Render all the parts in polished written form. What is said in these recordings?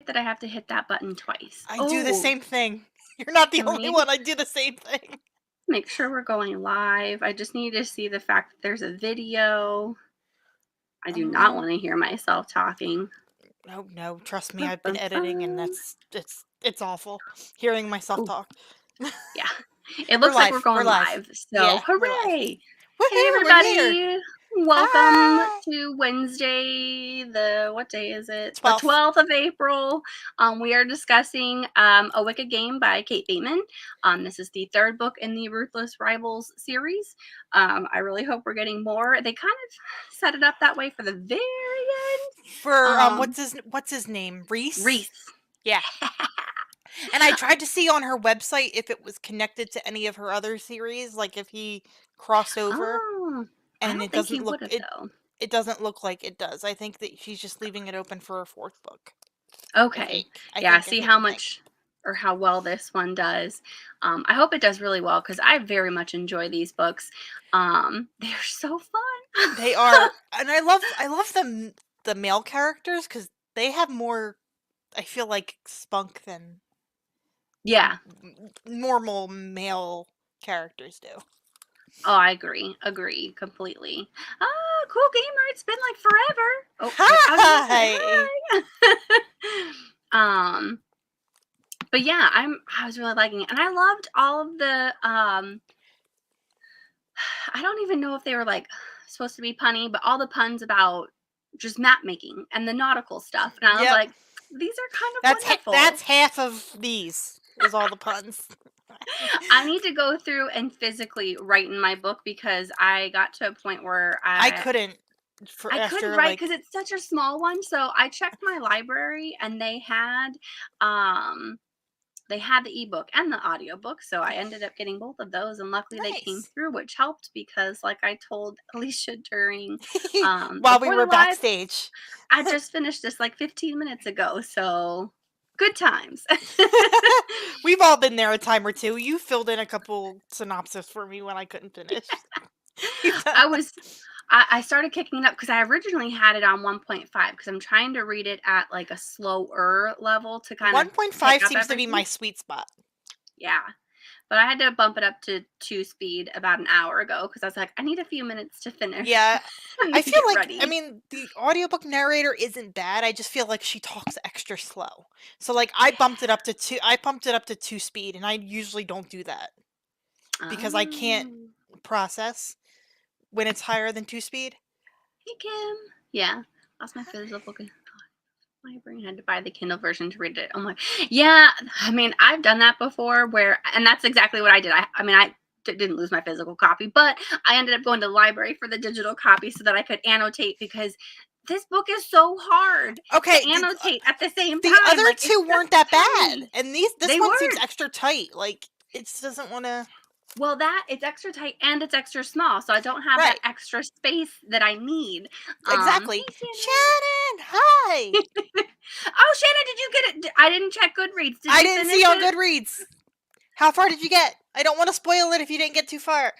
that I have to hit that button twice. I do the same thing. You're not the only one. I do the same thing. Make sure we're going live. I just need to see the fact that there's a video. I do not want to hear myself talking. No, trust me, I've been editing and it's awful hearing myself talk. Yeah. It looks like we're going live. So, yeah, hooray! Woohoo, Hey everybody. Welcome Hi. to Wednesday, what day is it? 12th. The 12th of April. We are discussing A Wicked Game by Kate Bateman. This is the third book in the Ruthless Rivals series. I really hope we're getting more. They kind of set it up that way for the very end. For what's his name? Reese? Yeah. And I tried to see on her website if it was connected to any of her other series, like if he crossed over. And it doesn't look it doesn't look like it does. I think that she's just leaving it open for a fourth book. Okay. See how much or how well this one does. I hope it does really well because I very much enjoy these books. They're so fun. They are, and I love the male characters because they have more, I feel like, spunk than normal male characters do. Oh, I agree completely. Oh, cool gamer! It's been like forever. Oh, hi. But yeah, I was really liking it, and I loved all of the I don't even know if they were like supposed to be punny, but all the puns about just map making and the nautical stuff, and I was like, these are kind of wonderful. That's half of these is all the puns. I need to go through and physically write in my book because I got to a point where I couldn't. I couldn't write because it's such a small one. So I checked my library and they had the ebook and the audiobook. So I ended up getting both of those, and luckily they came through, which helped because, like I told Alicia during while we were backstage, I just finished this like 15 minutes ago. So good times. We've all been there a time or two. You filled in a couple synopses for me when I couldn't finish. I started kicking it up because I originally had it on 1.5 because I'm trying to read it at like a slower level to kind of 1.5 seems to be my sweet spot. Yeah. But I had to bump it up to 2 speed about an hour ago because I was like, I need a few minutes to finish. Yeah. I feel like, I mean, the audiobook narrator isn't bad. I just feel like she talks extra slow. So like I bumped it up to 2 speed, and I usually don't do that. Because I can't process when it's higher than 2 speed. Hey Kim. Yeah. Lost my physical book. My brain had to buy the Kindle version to read it. I'm like, yeah, I mean, I've done that before and that's exactly what I did. I didn't lose my physical copy, but I ended up going to the library for the digital copy so that I could annotate because this book is so hard to annotate at the same time. The other two weren't that bad. And this one seems extra tight. Like, it just doesn't want to... Well, it's extra tight and it's extra small, so I don't have that extra space that I need. Exactly. Hey, Shannon, hi. Oh, Shannon, did you get it? I didn't check Goodreads. I didn't see on Goodreads. How far did you get? I don't want to spoil it if you didn't get too far.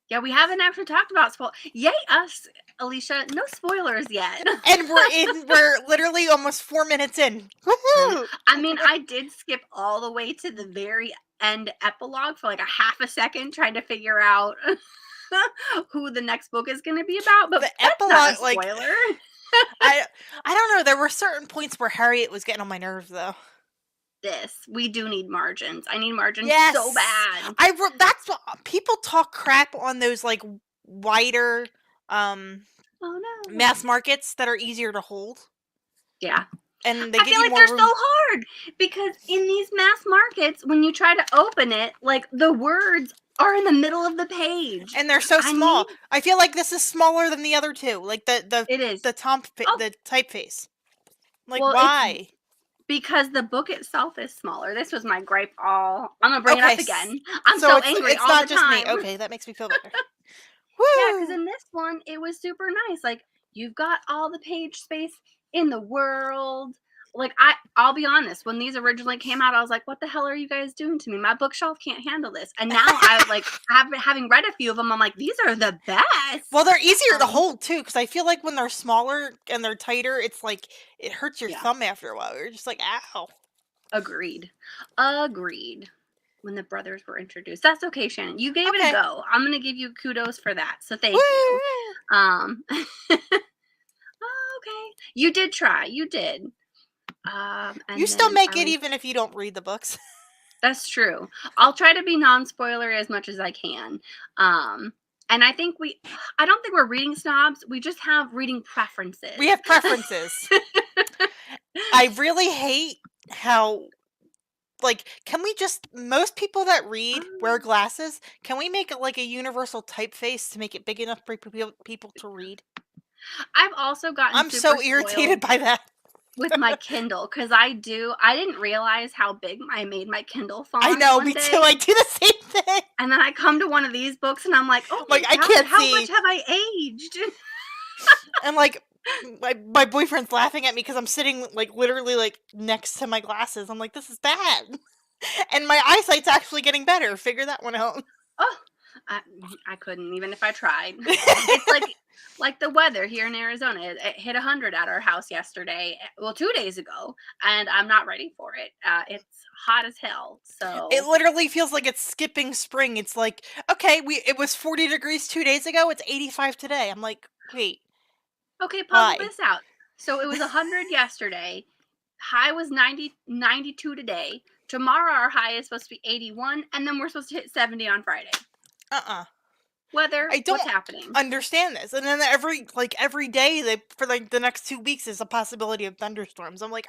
Yeah, we haven't actually talked about Yay us, Alicia. No spoilers yet. And we're literally almost 4 minutes in. Woohoo! I mean, I did skip all the way to the very end epilogue for like a half a second trying to figure out who the next book is going to be about, but the epilogue, not a spoiler. I don't know. There were certain points where Harriet was getting on my nerves, though. We do need margins. I need margins so bad. That's what people talk crap on those like wider mass markets that are easier to hold. Yeah. And I feel like they're so hard because in these mass markets, when you try to open it, like the words are in the middle of the page, and they're so small. I feel like this is smaller than the other two. Like it is the typeface. Like why? Because the book itself is smaller. This was my gripe. I'm gonna bring it up again. I'm so angry. It's not just me. Okay, that makes me feel better. Woo! Yeah, because in this one, it was super nice. Like you've got all the page space in the world. like I'll be honest, when these originally came out, I was like, what the hell are you guys doing to me? My bookshelf can't handle this. And now I like having read a few of them, I'm like, these are the best. Well, they're easier to hold too, because I feel like when they're smaller and they're tighter, it's like it hurts your thumb after a while. You're just like, ow. Agreed. When the brothers were introduced. That's okay, Shannon. You gave it a go. I'm gonna give you kudos for that. So thank you. Okay. You did try. You did. You still make it even if you don't read the books. That's true. I'll try to be non-spoilery as much as I can. And I don't think we're reading snobs. We just have reading preferences. We have preferences. I really hate how, like, most people that read wear glasses. Can we make it like a universal typeface to make it big enough for people to read? I've also gotten I'm so irritated by that. With my Kindle, because I didn't realize how big I made my Kindle font. I know, me too. I do the same thing. And then I come to one of these books and I'm like, oh my God, I can't how see. much have I aged? And like my boyfriend's laughing at me because I'm sitting like literally like next to my glasses. I'm like, this is bad. And my eyesight's actually getting better. Figure that one out. Oh, I couldn't even if I tried. It's like the weather here in Arizona. It hit 100 at our house yesterday. Well, 2 days ago, and I'm not ready for it. It's hot as hell. So it literally feels like it's skipping spring. It's like, okay, it was 40 degrees 2 days ago. It's 85 today. I'm like, wait. Okay, puzzle this out. So it was 100 yesterday. High was 92 today. Tomorrow our high is supposed to be 81, and then we're supposed to hit 70 on Friday. Weather. I don't what's happening? Understand this. And then every day for like the next 2 weeks is a possibility of thunderstorms. I'm like,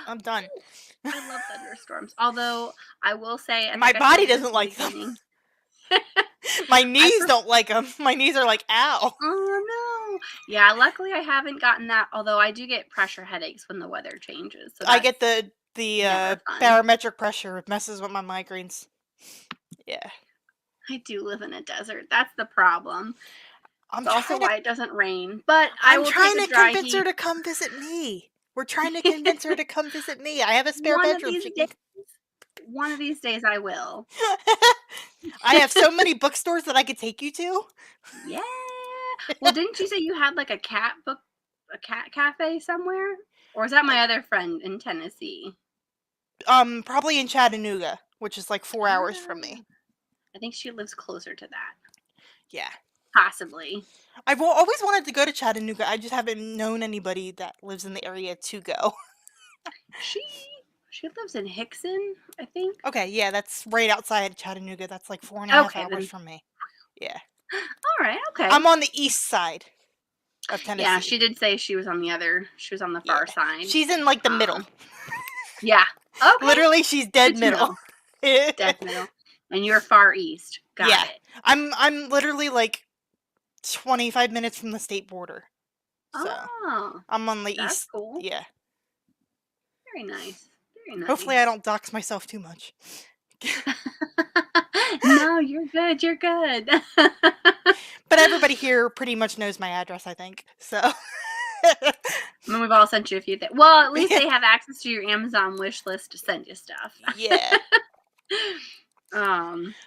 I'm done. I love thunderstorms. Although I will say, my body doesn't like them. My knees don't like them. My knees are like, ow. Oh no. Yeah, luckily I haven't gotten that. Although I do get pressure headaches when the weather changes. So I get the barometric pressure. It messes with my migraines. Yeah. I do live in a desert. That's the problem. It's also why it doesn't rain. But I'm trying to convince her to come visit me. We're trying to convince her to come visit me. I have a spare bedroom. One of these days I will. I have so many bookstores that I could take you to. Yeah. Well, didn't you say you had like a cat cafe somewhere? Or is that my other friend in Tennessee? Probably in Chattanooga, which is like 4 hours from me. I think she lives closer to that. Yeah. Possibly. I've always wanted to go to Chattanooga. I just haven't known anybody that lives in the area to go. She lives in Hickson, I think. Okay, yeah, that's right outside Chattanooga. That's like 4.5 hours from me. Yeah. All right, okay. I'm on the east side of Tennessee. Yeah, she did say she was on the far side. She's in like the middle. Yeah. Okay. Literally, she's dead middle. Dead middle. And you're far east. Got it. I'm literally like 25 minutes from the state border. So I'm on the east. That's cool. Yeah. Very nice. Very nice. Hopefully I don't dox myself too much. No, you're good. You're good. But everybody here pretty much knows my address, I think. So I mean, we've all sent you a few things. Well, at least they have access to your Amazon wish list to send you stuff. Yeah.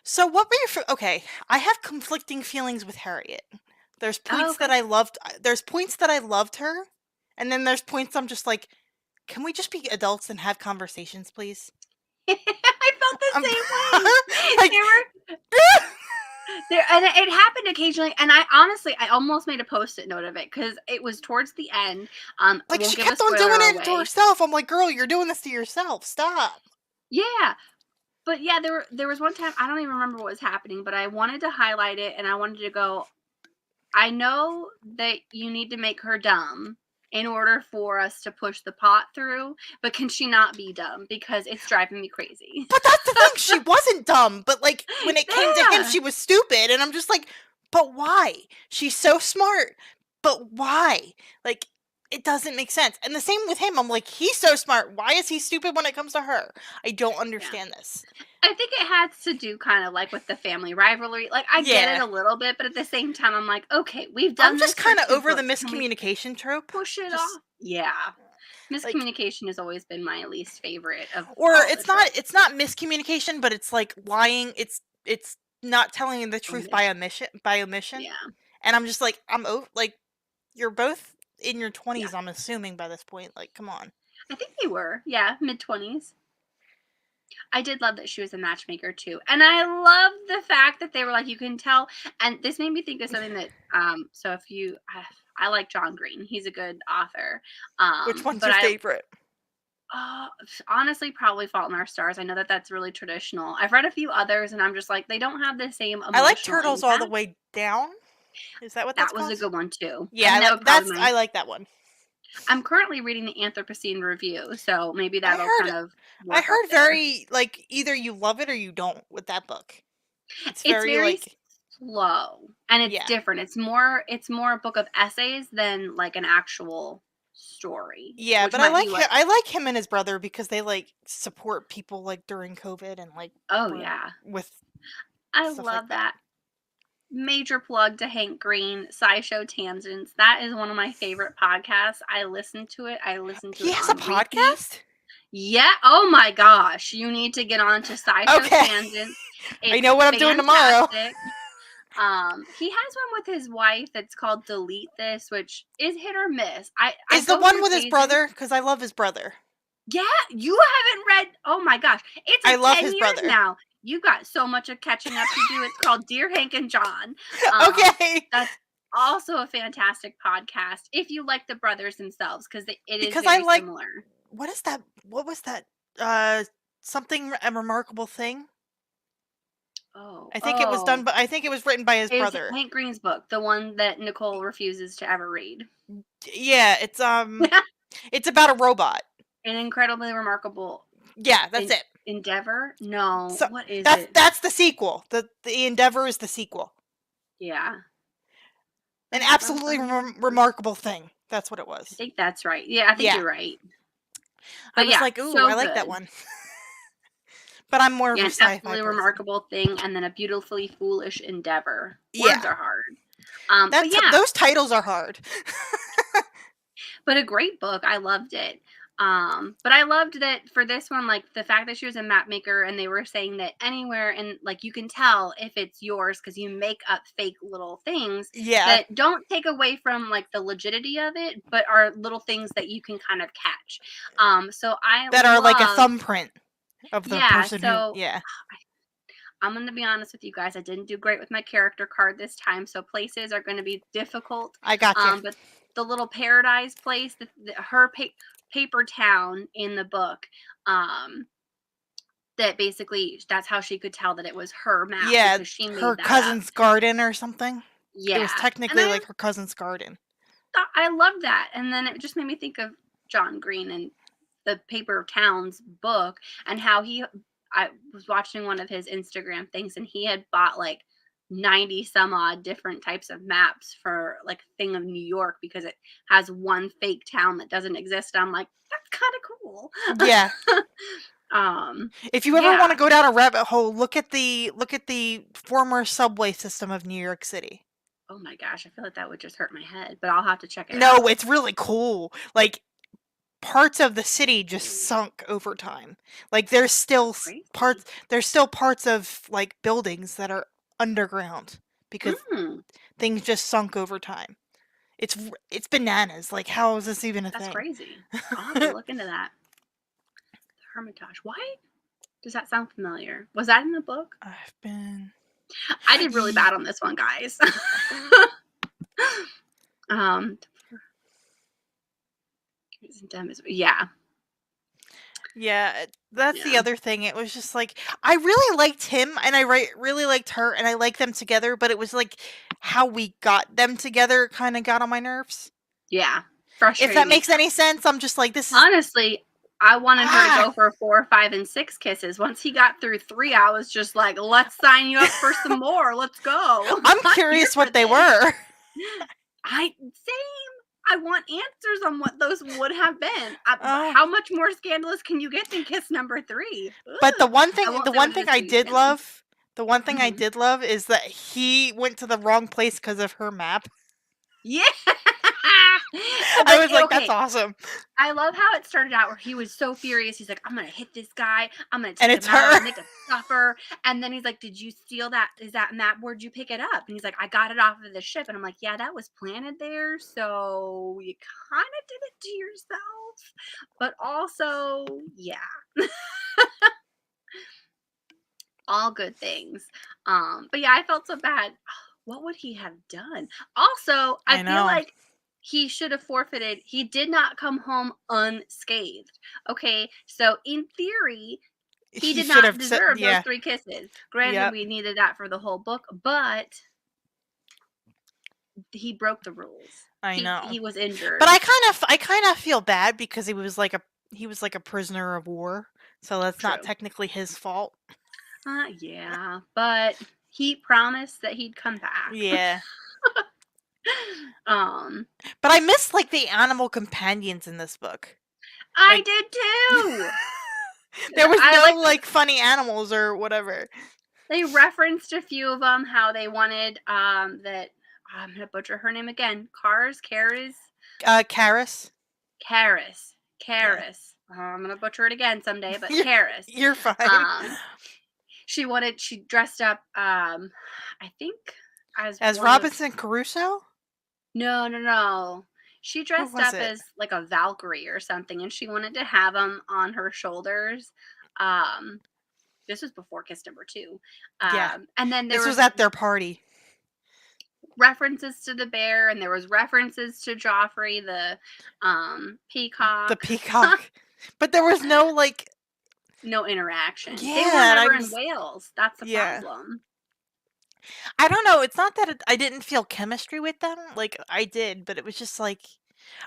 So what were your okay, I have conflicting feelings with Harriet. There's points that I loved. There's points that I loved her, and then there's points I'm just like, can we just be adults and have conversations, please? I felt the same way. And it happened occasionally, and I almost made a post-it note of it because it was towards the end. Like she kept on doing it to herself. I'm like, girl, you're doing this to yourself. Stop. Yeah. But yeah, there was one time, I don't even remember what was happening, but I wanted to highlight it and I wanted to go, I know that you need to make her dumb in order for us to push the pot through, but can she not be dumb? Because it's driving me crazy. But that's the thing, she wasn't dumb, but like when it came to him, she was stupid, and I'm just like, but why? She's so smart, but why? Like, it doesn't make sense. And the same with him. I'm like, he's so smart. Why is he stupid when it comes to her? I don't understand this. I think it has to do kind of like with the family rivalry. Like, I get it a little bit, but at the same time, I'm like, okay, we've done this. I'm just kind of over the miscommunication trope. Push it off. Yeah. Miscommunication has always been my least favorite of Or all it's the tropes. it's not miscommunication, but it's like lying. It's not telling the truth by omission. Yeah. And I'm just like, I'm over. Like, you're both in your 20s. Yeah. I'm assuming by this point. Like, come on. I think they were. Yeah, mid-20s. I did love that she was a matchmaker too. And I love the fact that they were like, you can tell. And this made me think of something that, so if you, I like John Green. He's a good author. Which one's But your favorite? Honestly, probably Fault in Our Stars. I know that that's really traditional. I've read a few others and I'm just like, they don't have the same emotional I like Turtles All the impact. Way Down. Is that what that's That was called? a good one too. Yeah, And that would probably I like that one. I'm currently reading the Anthropocene Review, so maybe that'll kind of work. I heard very like either you love it or you don't with that book. It's very like slow and it's different. It's more a book of essays than like an actual story. Yeah, but I like him and his brother because they like support people like during COVID and like with I love that. Major plug to Hank Green, SciShow Tangents. That is one of my favorite podcasts. I listen to it. He has a podcast? Yeah. Oh my gosh. You need to get on to SciShow Tangents. I know what I'm doing tomorrow. He has one with his wife that's called Delete This, which is hit or miss. Is the one with his brother? Because I love his brother. Yeah, you haven't read. Oh my gosh, it's like I love 10 his years brother. Now. You got so much of catching up to do. It's called Dear Hank and John. Okay, that's also a fantastic podcast if you like the brothers themselves because it is very similar. What is that? What was that? Something a remarkable thing. Oh, I think it was done, but I think it was written by his brother. Hank Green's book, the one that Nicole refuses to ever read. Yeah, it's it's about a robot. An incredibly remarkable. Yeah, that's it. Endeavor? No. What is it? That's the sequel. The Endeavor is the sequel. Yeah. An absolutely remarkable thing. That's what it was. I think that's right. Yeah, I think you're right. But I was like, ooh, I like that one. But I'm more of a sci-fi absolutely person. Remarkable thing, and then a beautifully foolish endeavor. Words are hard. Those titles are hard. But a great book. I loved it. But I loved that for this one, like the fact that she was a map maker and they were saying that anywhere and like you can tell if it's yours because you make up fake little things that don't take away from like the legitimacy of it, but are little things that you can kind of catch. So are like a thumbprint of the person I'm going to be honest with you guys. I didn't do great with my character card this time, so places are going to be difficult. I got you. But the little paradise place, her paper town in the book, that basically that's how she could tell that it was her map. Yeah, because she made her cousin's garden or something. Yeah, it was technically like her cousin's garden. I love that, and then it just made me think of John Green and the Paper Towns book and how I was watching one of his Instagram things and he had bought like 90 some odd different types of maps for like a thing of New York because it has one fake town that doesn't exist. I'm like, that's kind of cool. Yeah. If you ever want to go down a rabbit hole, look at the former subway system of New York City. Oh my gosh, I feel like that would just hurt my head, but I'll have to check it out. No, it's really cool. Like parts of the city just sunk over time. Like there's still parts of like buildings that are underground because things just sunk over time. It's bananas. Like how is this even a thing? That's crazy. I'll have to look into that. The Hermitage. Why does that sound familiar? Was that in the book? I did really bad on this one, guys. Yeah, that's the other thing. It was just like I really liked him and I really liked her and I liked them together, but it was like how we got them together kind of got on my nerves. Yeah, frustrating. If that makes any sense, I'm just like, this is honestly, I wanted her to go for 4, 5, and 6 kisses. Once he got through 3, I was just like, let's sign you up for some more. Let's go. I'm curious what they were. Same. I want answers on what those would have been. How much more scandalous can you get than kiss number 3? Ugh. But the one thing I did love is that he went to the wrong place because of her map. Yeah. I was like, that's awesome. I love how it started out where he was so furious. He's like, I'm going to hit this guy. I'm going to And take it's him out. her. I'll make a suffer. And then he's like, did you steal that? Is that map? Where'd you pick it up? And he's like, I got it off of the ship. And I'm like, yeah, that was planted there. So you kind of did it to yourself. But also, yeah. All good things. But yeah, I felt so bad. What would he have done? Also, I feel like he should have forfeited. He did not come home unscathed. Okay, so in theory, he did should not have deserve those yeah. 3 kisses. Granted, we needed that for the whole book, but he broke the rules. I know. He was injured. But I kind of feel bad because he was like a prisoner of war. So that's not technically his fault. Yeah, but he promised that he'd come back. Yeah. But I miss like the animal companions in this book. I did too. There was no like funny animals or whatever. They referenced a few of them, how they wanted that I'm gonna butcher her name again. Karis. Karis. Yeah. I'm gonna butcher it again someday, but Karis. You're fine. She dressed up I think as Robinson Crusoe? No. She dressed up as like a Valkyrie or something, and she wanted to have them on her shoulders. This was before kiss number 2. Yeah. And then this was at their party. References to the bear, and there was references to Joffrey, the peacock. The peacock. But there was no like no interaction. Yeah, they were never in Wales. That's the problem. I don't know. It's not that I didn't feel chemistry with them. Like, I did, but it was just like,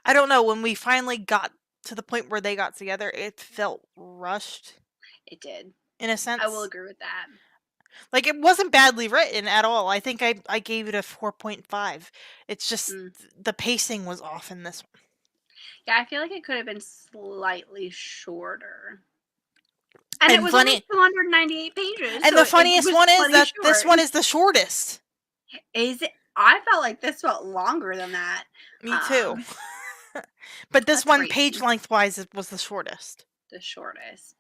I don't know. When we finally got to the point where they got together, it felt rushed. It did. In a sense. I will agree with that. Like, it wasn't badly written at all. I think I gave it a 4.5. It's just the pacing was off in this one. Yeah, I feel like it could have been slightly shorter. And it was only 298 pages. And the funniest one is that this one is the shortest. Is it? I felt like this felt longer than that. Me too. But this one, page length-wise, was the shortest. The shortest.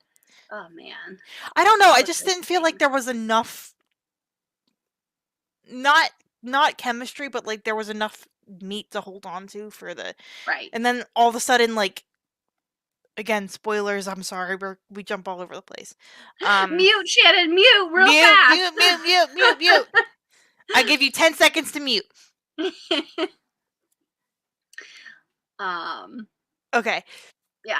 Oh, man. I don't know. I just didn't feel like there was enough... Not chemistry, but like there was enough meat to hold on to for the... Right. And then all of a sudden, like... Again, spoilers, I'm sorry, we jump all over the place. Mute, Shannon, mute real fast. Mute. I give you 10 seconds to mute. Okay. Yeah.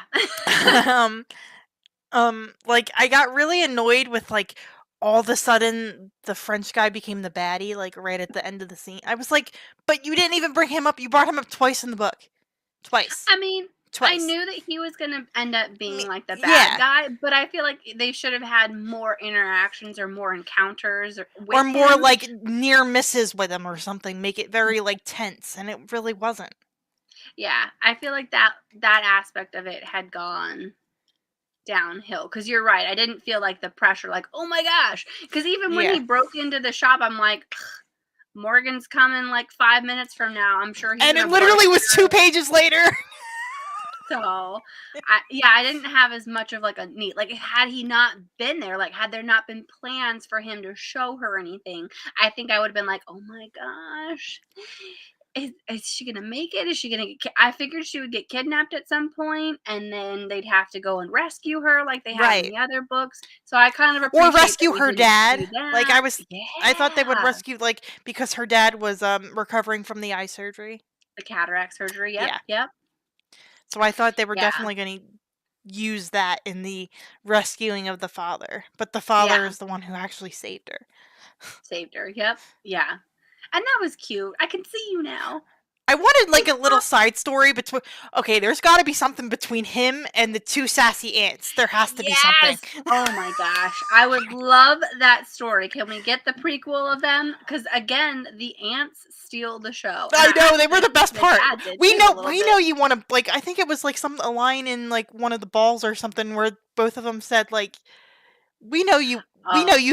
Like, I got really annoyed with, like, all of a sudden, the French guy became the baddie, like, right at the end of the scene. I was like, but you didn't even bring him up. You brought him up twice in the book. Twice. I mean... I knew that he was going to end up being like the bad guy, but I feel like they should have had more interactions or more encounters with him. More like near misses with him or something. Make it very like tense, and it really wasn't. Yeah, I feel like that aspect of it had gone downhill, because you're right. I didn't feel like the pressure, like, oh my gosh, because even when he broke into the shop, I'm like, Morgan's coming like 5 minutes from now. I'm sure he's and it literally was 2 pages later. So, I didn't have as much of like a neat, like, had he not been there, like, had there not been plans for him to show her anything, I think I would have been like, oh my gosh, is she gonna make it? Is she gonna get? I figured she would get kidnapped at some point, and then they'd have to go and rescue her, like they have in the other books. So I kind of appreciate or rescue her dad. Like I thought they would rescue, like, because her dad was recovering from the eye surgery, the cataract surgery. Yep. So I thought they were definitely going to use that in the rescuing of the father. But the father is the one who actually saved her. Yep. Yeah. And that was cute. I can see you now. I wanted like a little side story between... Okay, there's got to be something between him and the 2 sassy ants. There has to be something. Oh my gosh. I would love that story. Can we get the prequel of them? Because again, the ants steal the show. I know, they were the best part. We know you want to, like, I think it was like a line in like one of the balls or something where both of them said, like, we know you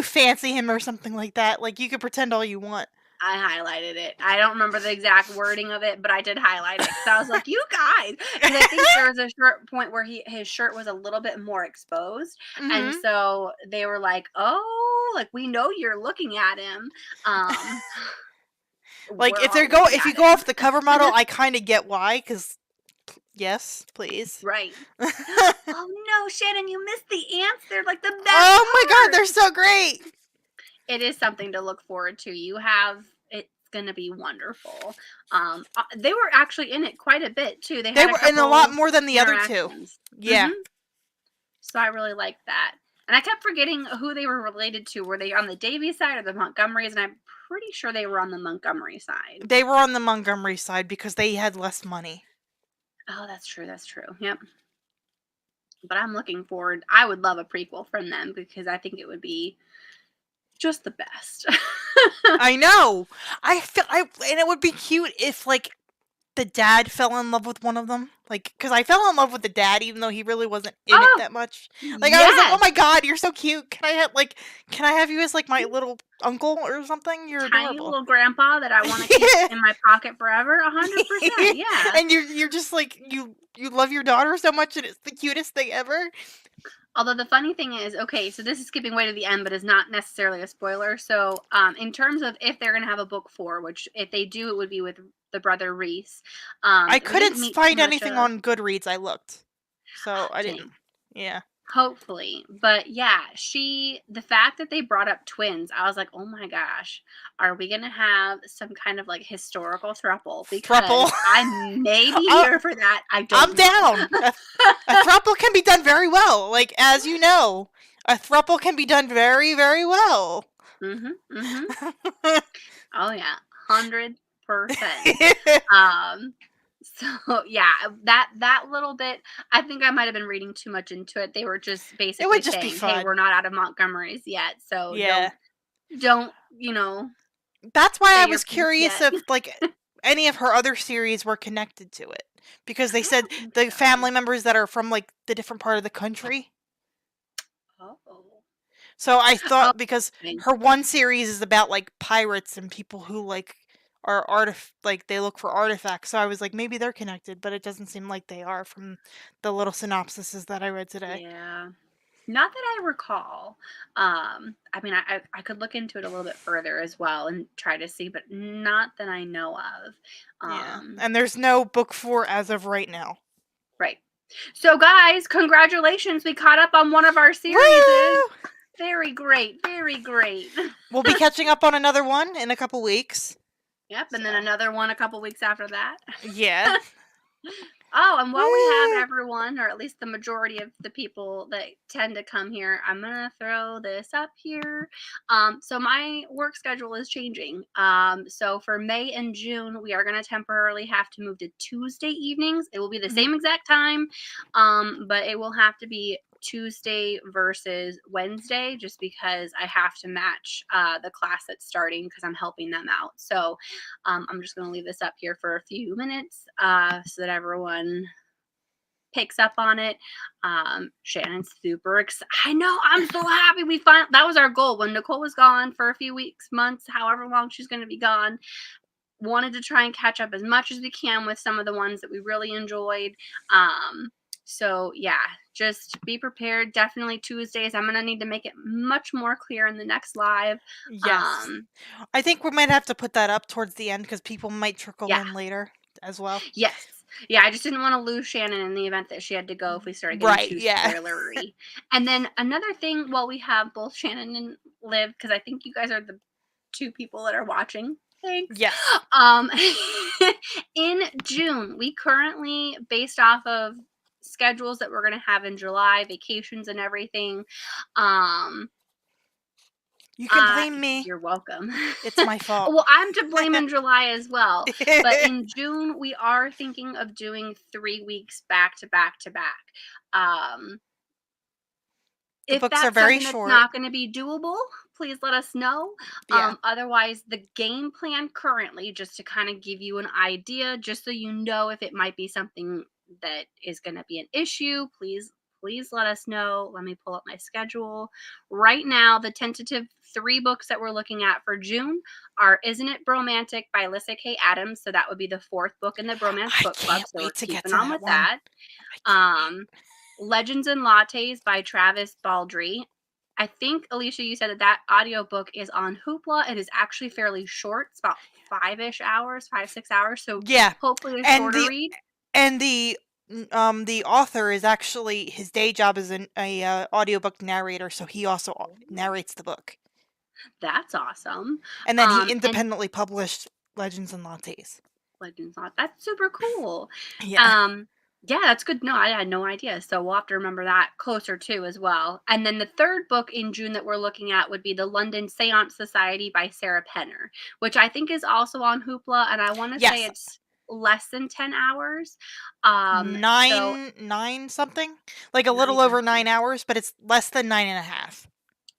fancy him or something like that. Like, you could pretend all you want. I highlighted it. I don't remember the exact wording of it, but I did highlight it because I was like, "You guys," because I think there was a short point where his shirt was a little bit more exposed, and so they were like, "Oh, like we know you're looking at him." Like We're if all if looking you at go him. off the cover model, I kind of get why, because yes, please. Right. Oh no, Shannon, you missed the ants. They're like the best Oh my god, part. they're so great. It is something to look forward to. You have it's gonna be wonderful. They were actually in it quite a bit too. They They had a were in a lot couple more than the other two. interactions. Yeah. So I really liked that. And I kept forgetting who they were related to. Were they on the Davy side or the Montgomerys? And I'm pretty sure they were on the Montgomery side. They were on the Montgomery side because they had less money. Oh, that's true. That's true. Yep. But I'm looking forward. I would love a prequel from them because I think it would be just the best. I know. And it would be cute if like the dad fell in love with one of them. Like, because I fell in love with the dad, even though he really wasn't in it that much. Like, I was like, oh my god, you're so cute. Can I have you as like my little uncle or something? You're tiny adorable. little grandpa that I want to keep in my pocket forever. 100%. Yeah. And you're just like you love your daughter so much, and it's the cutest thing ever. Although the funny thing is, okay, so this is skipping way to the end, but is not necessarily a spoiler. So, in terms of if they're gonna have a book 4, which if they do, it would be with the brother Reese. I couldn't find anything on Goodreads. I looked, so I didn't. Yeah. Hopefully. But yeah, the fact that they brought up twins, I was like, oh my gosh, are we going to have some kind of like historical throuple? Because I may be here for that. I'm down. A throuple can be done very well. Like, as you know, a throuple can be done very, very well. Oh yeah, 100%. So yeah, that little bit, I think I might have been reading too much into it. They were just basically saying, "Hey, we're not out of Montgomery's yet, so don't That's why I was curious if like any of her other series were connected to it, because they said the family members that are from like the different part of the country. Oh. So I thought because her one series is about like pirates and people who like are like they look for artifacts. So I was like, maybe they're connected, but it doesn't seem like they are from the little synopsises that I read today. Yeah. Not that I recall. I mean, I could look into it a little bit further as well and try to see, but not that I know of. Yeah. And there's no book 4 as of right now. Right. So guys, congratulations. We caught up on one of our series. Woo! Very great. Very great. We'll be catching up on another one in a couple weeks. Yep, and then another one a couple weeks after that. Yeah. Oh, and while we have everyone, or at least the majority of the people that tend to come here, I'm going to throw this up here. So my work schedule is changing. So for May and June, we are going to temporarily have to move to Tuesday evenings. It will be the same exact time, but it will have to be Tuesday versus Wednesday, just because I have to match the class that's starting because I'm helping them out. So I'm just going to leave this up here for a few minutes so that everyone picks up on it. Shannon's super excited. I know, I'm so happy we found that was our goal when Nicole was gone for a few weeks, months, however long she's going to be gone. Wanted to try and catch up as much as we can with some of the ones that we really enjoyed. So yeah, just be prepared. Definitely Tuesdays. I'm going to need to make it much more clear in the next live. Yes. I think we might have to put that up towards the end because people might trickle in later as well. Yes. Yeah, I just didn't want to lose Shannon in the event that she had to go if we started getting too spoilery. And then another thing, while we have both Shannon and Liv, because I think you guys are the 2 people that are watching. Thanks. Yes. In June, we currently, based off of schedules that we're going to have in July, vacations and everything, you can blame me. You're welcome. It's my fault. Well, I'm to blame in July as well. But in June, we are thinking of doing 3 weeks back to back to back. The if books that's are very something short. That's not going to be doable, please let us know. Otherwise, the game plan currently, just to kind of give you an idea, just so you know if it might be something that is going to be an issue, please please let us know. Let me pull up my schedule. Right now, the tentative 3 books that we're looking at for June are Isn't It Bromantic by Lyssa K. Adams. So that would be the 4th book in the Bromance I book club. can't So we're wait to get keeping to on that with one. that. Legends and Lattes by Travis Baldry. I think, Alicia, you said that audiobook is on Hoopla. It is actually fairly short. It's about 5-ish hours, 5-6 hours. So Yeah. hopefully a And shorter read. And the author is actually, his day job is a audiobook narrator, so he also narrates the book. That's awesome. And then he independently published Legends and Lattes. Legends and Lattes. That's super cool. Yeah. Yeah, that's good. No, I had no idea. So we'll have to remember that closer too as well. And then the 3rd book in June that we're looking at would be The London Seance Society by Sarah Penner, which I think is also on Hoopla. And I want to say it's less than 10 hours. 9 something? Like a little over 9 hours, but it's less than 9.5.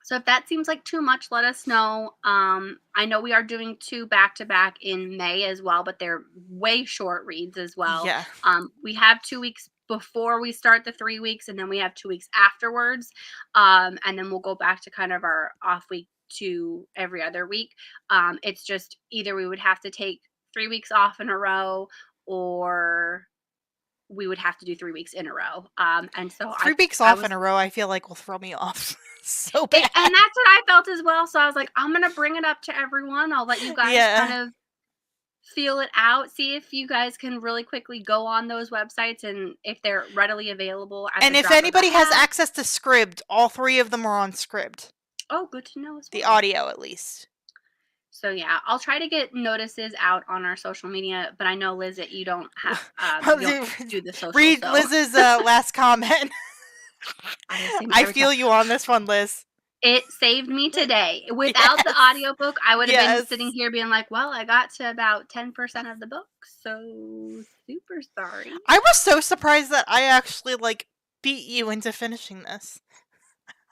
So if that seems like too much, let us know. I know we are doing 2 back-to-back in May as well, but they're way short reads as well. Yeah. We have 2 weeks before we start the 3 weeks, and then we have 2 weeks afterwards. And then we'll go back to kind of our off week to every other week. It's just either we would have to take 3 weeks off in a row, or we would have to do 3 weeks in a row. And so 3 weeks off in a row, I feel like will throw me off so bad. And that's what I felt as well. So I was like, I'm going to bring it up to everyone. I'll let you guys kind of feel it out. See if you guys can really quickly go on those websites and if they're readily available. And if anybody has access to Scribd, all 3 of them are on Scribd. Oh, good to know as well. The audio, at least. So yeah, I'll try to get notices out on our social media, but I know, Liz, that you don't have you don't do the social. Read Liz's last comment. I feel you on this one, Liz. It saved me today. Without the audiobook, I would have been sitting here being like, well, I got to about 10% of the book, so super sorry. I was so surprised that I actually beat you into finishing this.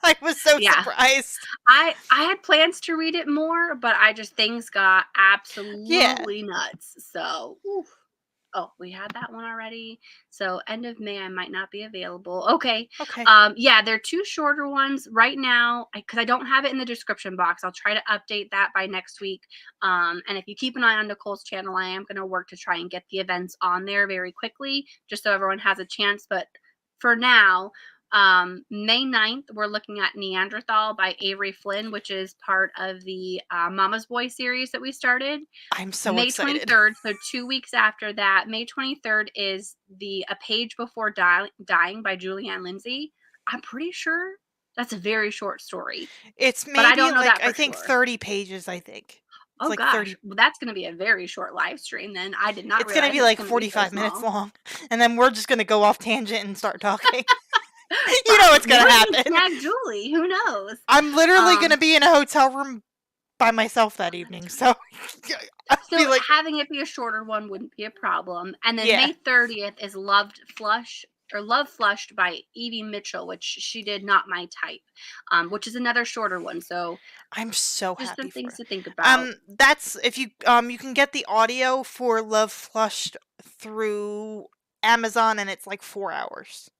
I was so surprised. I had plans to read it more, but things got absolutely nuts. So, oof. Oh, we had that one already. So end of May, I might not be available. Okay. Yeah, they're 2 shorter ones right now because I don't have it in the description box. I'll try to update that by next week. And if you keep an eye on Nicole's channel, I am going to work to try and get the events on there very quickly, just so everyone has a chance. But for now, May 9th, we're looking at Neanderthal by Avery Flynn, which is part of the Mama's Boy series that we started. I'm so May excited. 23rd, so 2 weeks after that, May 23rd is A Page Before Dying by Julianne Lindsay. I'm pretty sure that's a very short story. It's maybe, but I don't know that for I think sure. 30 pages, I think. It's gosh. 30... Well, that's going to be a very short live stream then. I did not realize. It's going to be like 45 minutes long. And then we're just going to go off tangent and start talking. You know what's going to happen. Snag Julie. Who knows? I'm literally going to be in a hotel room by myself that evening. So having it be a shorter one wouldn't be a problem. And then May 30th is Love Flushed by Evie Mitchell, which she did Not My Type, which is another shorter one. So I'm so happy. Just some things to think about. That's if you can get the audio for Love Flushed through Amazon, and it's like 4 hours.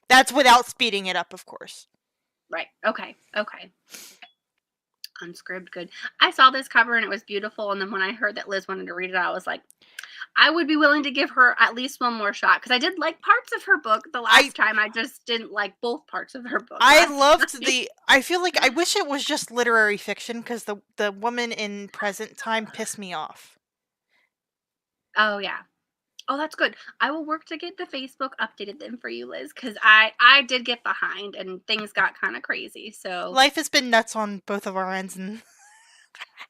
That's without speeding it up, of course. Right. Okay. Unscribd, good. I saw this cover and it was beautiful, and then when I heard that Liz wanted to read it, I was like, I would be willing to give her at least one more shot because I did like parts of her book the last time. I just didn't like both parts of her book. I loved I feel like I wish it was just literary fiction because the woman in present time pissed me off. Oh yeah. Oh, that's good. I will work to get the Facebook updated then for you, Liz, because I did get behind and things got kind of crazy. So life has been nuts on both of our ends, and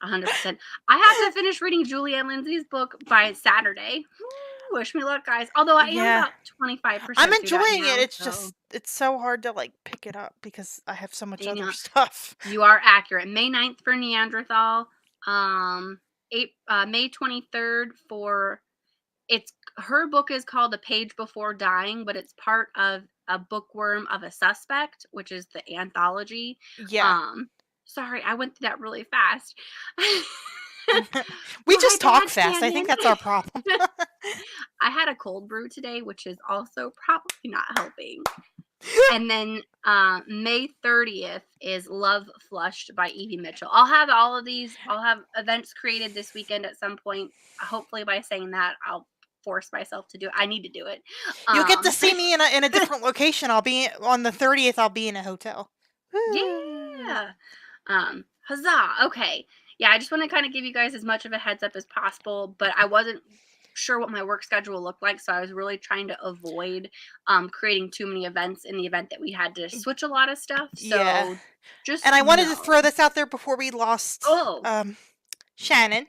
100%. I have to finish reading Julianne Lindsay's book by Saturday. Wish me luck, guys. Although I am about 25%. I'm enjoying it. It's just it's so hard to pick it up because I have so much other stuff. You are accurate. May 9th for Neanderthal. May 23rd for her book is called A Page Before Dying, but it's part of A Bookworm of a Suspect, which is the anthology. Yeah. Sorry, I went through that really fast. We just talk fast. I think that's our problem. I had a cold brew today, which is also probably not helping. And then May 30th is Love Flushed by Evie Mitchell. I'll have all of these. I'll have events created this weekend at some point. Hopefully by saying that, I'll force myself to do it. I need to do it. You'll get to see me in a different location. I'll be on the 30th. I'll be in a hotel. Yeah. Huzzah. Okay. Yeah, I just want to kind of give you guys as much of a heads up as possible, but I wasn't sure what my work schedule looked like, so I was really trying to avoid creating too many events in the event that we had to switch a lot of stuff. So and I wanted to throw this out there before we lost Shannon.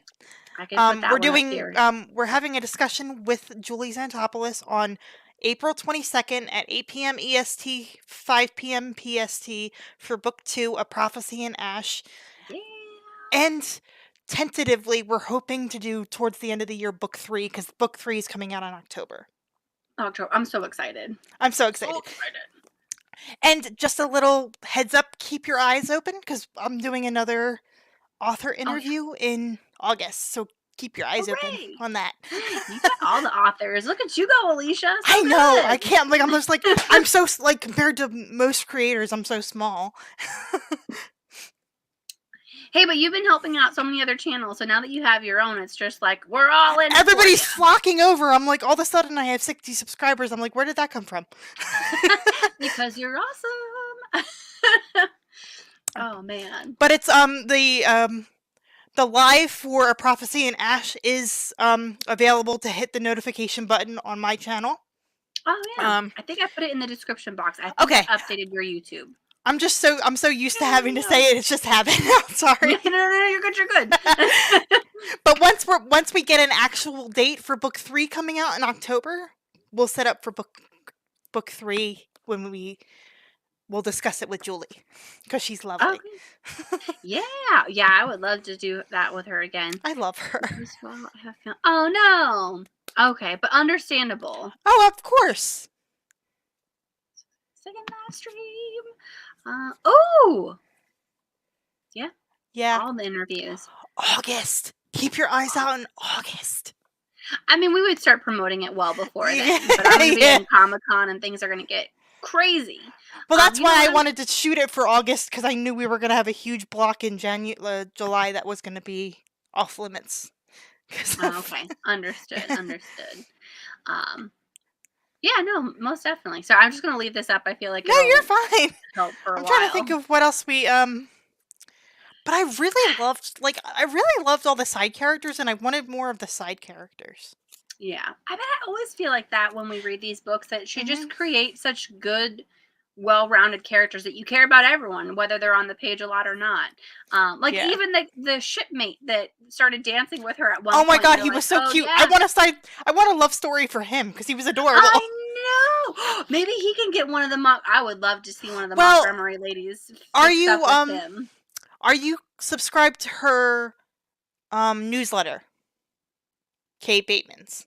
I can put that we're having a discussion with Julie Xantopoulos on April 22nd at 8 p.m. EST, 5 p.m. PST for Book 2, A Prophecy in Ash. Yeah. And tentatively, we're hoping to do towards the end of the year Book 3, because Book 3 is coming out in October. I'm so excited. I'm so excited. And just a little heads up, keep your eyes open, because I'm doing another author interview in August, so keep your eyes open on that. You got all the authors. Look at you go, Alicia. So I know. Good. I can't. I'm just I'm so compared to most creators, I'm so small. Hey, but you've been helping out so many other channels, so now that you have your own, it's just like we're all in. Everybody's flocking over. I'm like, all of a sudden, I have 60 subscribers. I'm like, where did that come from? Because you're awesome. Oh man! But it's the live for A Prophecy in Ash is available to hit the notification button on my channel. Oh yeah. I think I put it in the description box. I think I updated your YouTube. I'm so used to having to say it. It's just habit. Sorry. No, you're good. You're good. But once we get an actual date for Book 3 coming out in October, we'll set up for Book 3 when we'll discuss it with Julie, because she's lovely. Okay. Yeah, I would love to do that with her again. I love her. Oh no. Okay, but understandable. Oh, of course. Second live stream. Oh. Yeah. All the interviews. August. Keep your eyes out in August. I mean, we would start promoting it well before then, but I'm going to be in Comic-Con and things are going to get crazy. Well, that's why I wanted to shoot it for August, because I knew we were going to have a huge block in July that was going to be off limits. Okay, understood. Yeah, no, most definitely. So I'm just going to leave this up. I feel like no, you're fine. Help for I'm trying to think of what else we but I really loved all the side characters, and I wanted more of the side characters. Yeah, I always feel like that when we read these books, that she just creates such good, well-rounded characters that you care about everyone, whether they're on the page a lot or not. Even the shipmate that started dancing with her at one point. Oh my god, he was so cute. Yeah. I want a love story for him, because he was adorable. I know. Maybe he can get one of the I would love to see one of the Montgomery ladies. Are you subscribed to her newsletter? Kate Bateman's.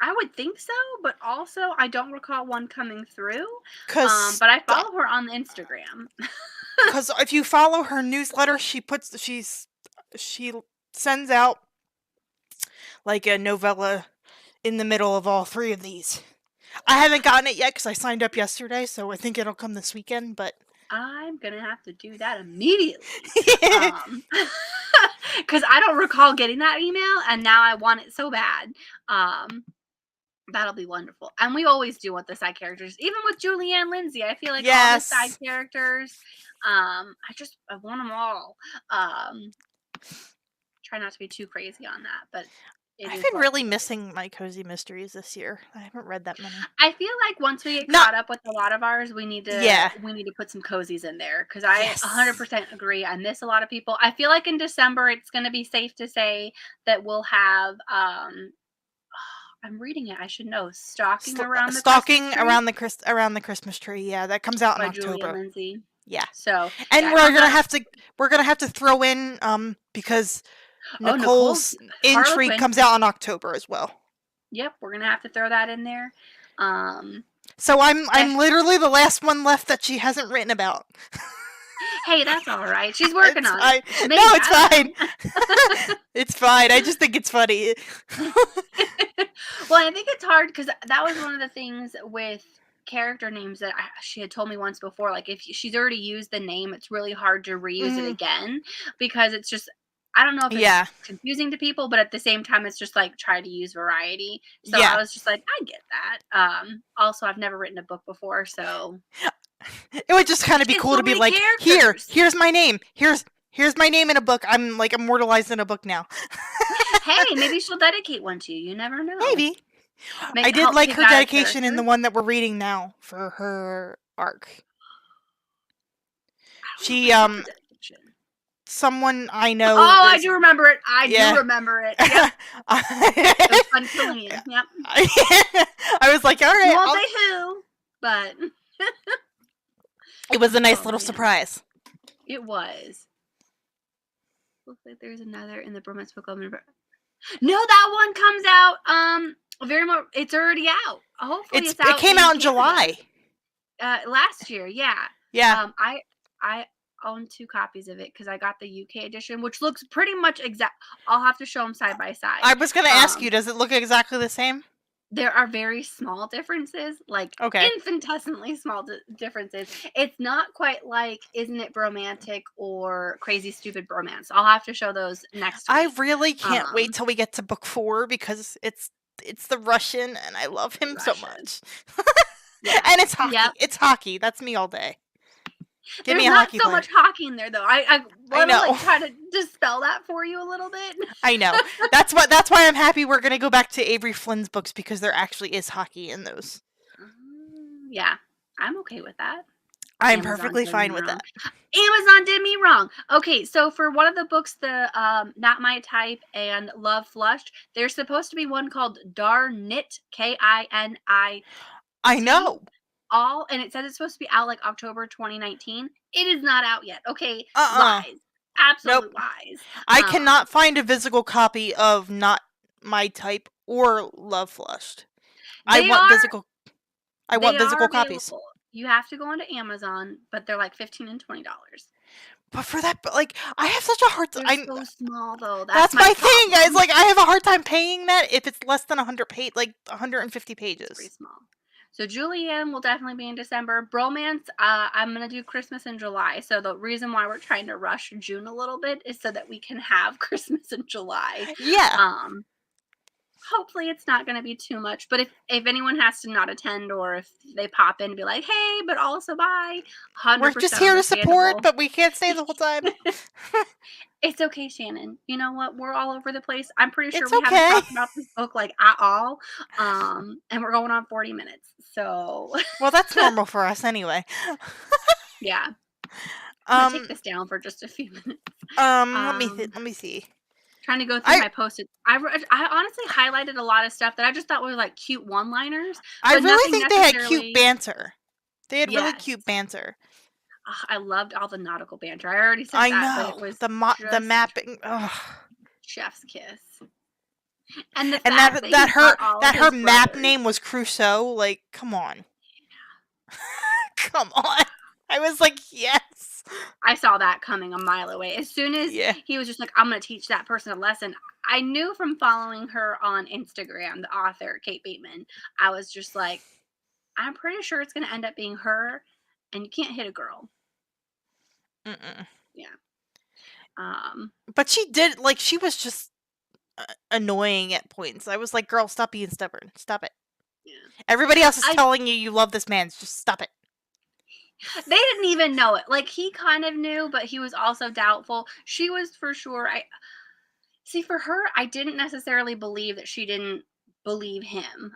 I would think so, but also I don't recall one coming through. But I follow her on Instagram. Because if you follow her newsletter, she sends out like a novella in the middle of all three of these. I haven't gotten it yet because I signed up yesterday, so I think it'll come this weekend. But I'm gonna have to do that immediately. Because I don't recall getting that email, and now I want it so bad. That'll be wonderful. And we always do want the side characters, even with Julianne Lindsay. I feel like all the side characters, I want them all. Try not to be too crazy on that, but I've been really missing my cozy mysteries this year. I haven't read that many. I feel like once we get caught up with a lot of ours, we need to put some cozies in there, because I 100% agree. I miss a lot of people. I feel like in December it's going to be safe to say that we'll have I'm reading it. I should know. Stalking around the Christmas tree. Yeah, that comes out in October. Julia Lindsay. Yeah. So we're gonna have to throw in because Nicole's Intrigue comes out in October as well. Yep, we're gonna have to throw that in there. So I'm literally the last one left that she hasn't written about. Hey, that's all right. She's working on it. No, it's fine. It's fine. I just think it's funny. Well, I think it's hard because that was one of the things with character names that she had told me once before, like if she's already used the name, it's really hard to reuse it again, because it's just, I don't know if it's confusing to people, but at the same time, it's just like try to use variety. So I was just like, I get that. Also, I've never written a book before, so it would just kind of be cool to be like, here's my name. Here's my name in a book. I'm like immortalized in a book now. Hey, maybe she'll dedicate one to you. You never know. Maybe. I did like her dedication in the one that we're reading now for her arc. She someone I know. Oh, I do remember it. I do remember it. Yep. It was fun killing you. Yep. I was like, all right. Won't say who, but it was a nice little surprise. It was. Looks like there's another in the Bromance book. No, that one comes out. It's already out. Hopefully, it's out. It came out in July. Last year, yeah. Yeah. I own 2 copies of it because I got the UK edition, which looks pretty much exact. I'll have to show them side by side. I was gonna ask you, does it look exactly the same? There are very small differences, like infinitesimally small differences. It's not quite like Isn't It Bromantic or Crazy Stupid Bromance. I'll have to show those next week. I really can't wait till we get to book 4 because it's the Russian and I love him so much. And it's hockey. It's hockey. That's me all day. Give me a hockey player. There's not so much hockey in there, though. I want to like, try to dispel that for you a little bit. I know. That's why I'm happy we're going to go back to Avery Flynn's books, because there actually is hockey in those. Yeah, I'm okay with that. I'm perfectly fine with that. Amazon did me wrong. Okay, so for one of the books, the Not My Type and Love Flushed, there's supposed to be one called Darnit, K-I-N-I. I know. And it says it's supposed to be out like October 2019. It is not out yet. Okay, lies. Absolute lies. I cannot find a physical copy of Not My Type or Love Flushed. I want physical copies. You have to go onto Amazon, but they're like $15 and $20. But for that, like, I have such a hard time. They're so small, though. That's my thing, guys. Like, I have a hard time paying that if it's less than 150 pages. It's pretty small. So Julianne will definitely be in December. Bromance, I'm going to do Christmas in July. So the reason why we're trying to rush June a little bit is so that we can have Christmas in July. Yeah. Hopefully it's not going to be too much. But if anyone has to not attend, or if they pop in and be like, hey, but also bye, 100% we're just here to support, but we can't stay the whole time. It's okay, Shannon. You know what? We're all over the place. I'm pretty sure we haven't talked about this book like at all. And we're going on 40 minutes. So well, that's normal for us anyway. Yeah. I'm gonna take this down for just a few minutes. Let me see. Trying to go through my post-its. I honestly highlighted a lot of stuff that I just thought were like cute one-liners. I really think they had cute banter. They had really cute banter. I loved all the nautical banter. I already said that, but it was the mapping. Chef's kiss. And the that her map name was Crusoe. Like, come on. Come on. I was like, yes. I saw that coming a mile away. As soon as he was just like, I'm going to teach that person a lesson, I knew from following her on Instagram, the author, Kate Bateman, I was just like, I'm pretty sure it's going to end up being her, and you can't hit a girl. Yeah. But she did, like, she was just annoying at points. I was like, girl, stop being stubborn. Stop it. Yeah. Everybody else is telling you love this man. Just stop it. They didn't even know it. Like, he kind of knew, but he was also doubtful. She was for sure. For her, I didn't necessarily believe that she didn't believe him.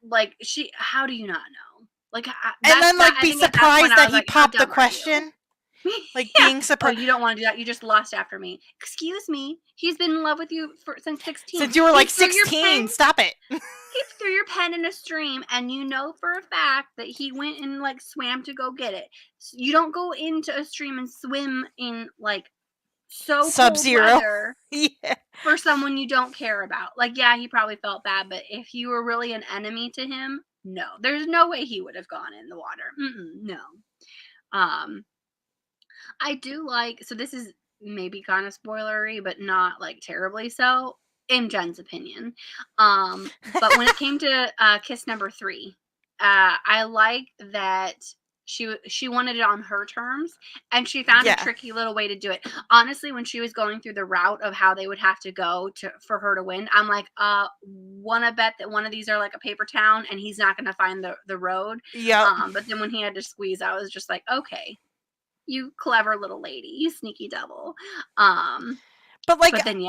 Like, how do you not know? Like, and then like be surprised that he popped the question. Like being surprised. Oh, you don't want to do that. You just lost after me. Excuse me. He's been in love with you since 16. Since you were like 16. Stop it. He threw your pen in a stream, and you know for a fact that he went and like swam to go get it. So you don't go into a stream and swim in like Sub-Zero weather for someone you don't care about. Like, yeah, he probably felt bad, but if you were really an enemy to him, no, there's no way he would have gone in the water. No. I do like, so this is maybe kind of spoilery, but not like terribly so, in Jen's opinion. But when it came to kiss number 3, I like that she wanted it on her terms, and she found a tricky little way to do it. Honestly, when she was going through the route of how they would have to go for her to win, I'm like, wanna bet that one of these are like a paper town and he's not gonna find the road. Yep. But then when he had to squeeze, I was just like, okay, you clever little lady, you sneaky devil. But then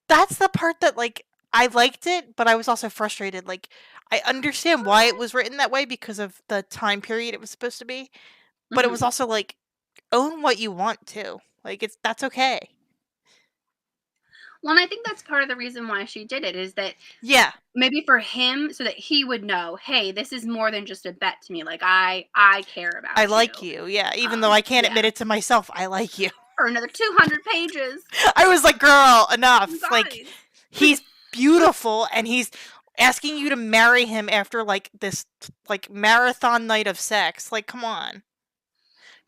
that's the part that like I liked it, but I was also frustrated. Like I understand why it was written that way because of the time period it was supposed to be, but it was also like own what you want to. Like that's okay. Well, and I think that's part of the reason why she did it is that maybe for him so that he would know, hey, this is more than just a bet to me. Like I care about I like you. Yeah, even though I can't admit it to myself, I like you. For another 200 pages. I was like, girl, enough. Like he's beautiful and he's asking you to marry him after like this like marathon night of sex. Like, come on.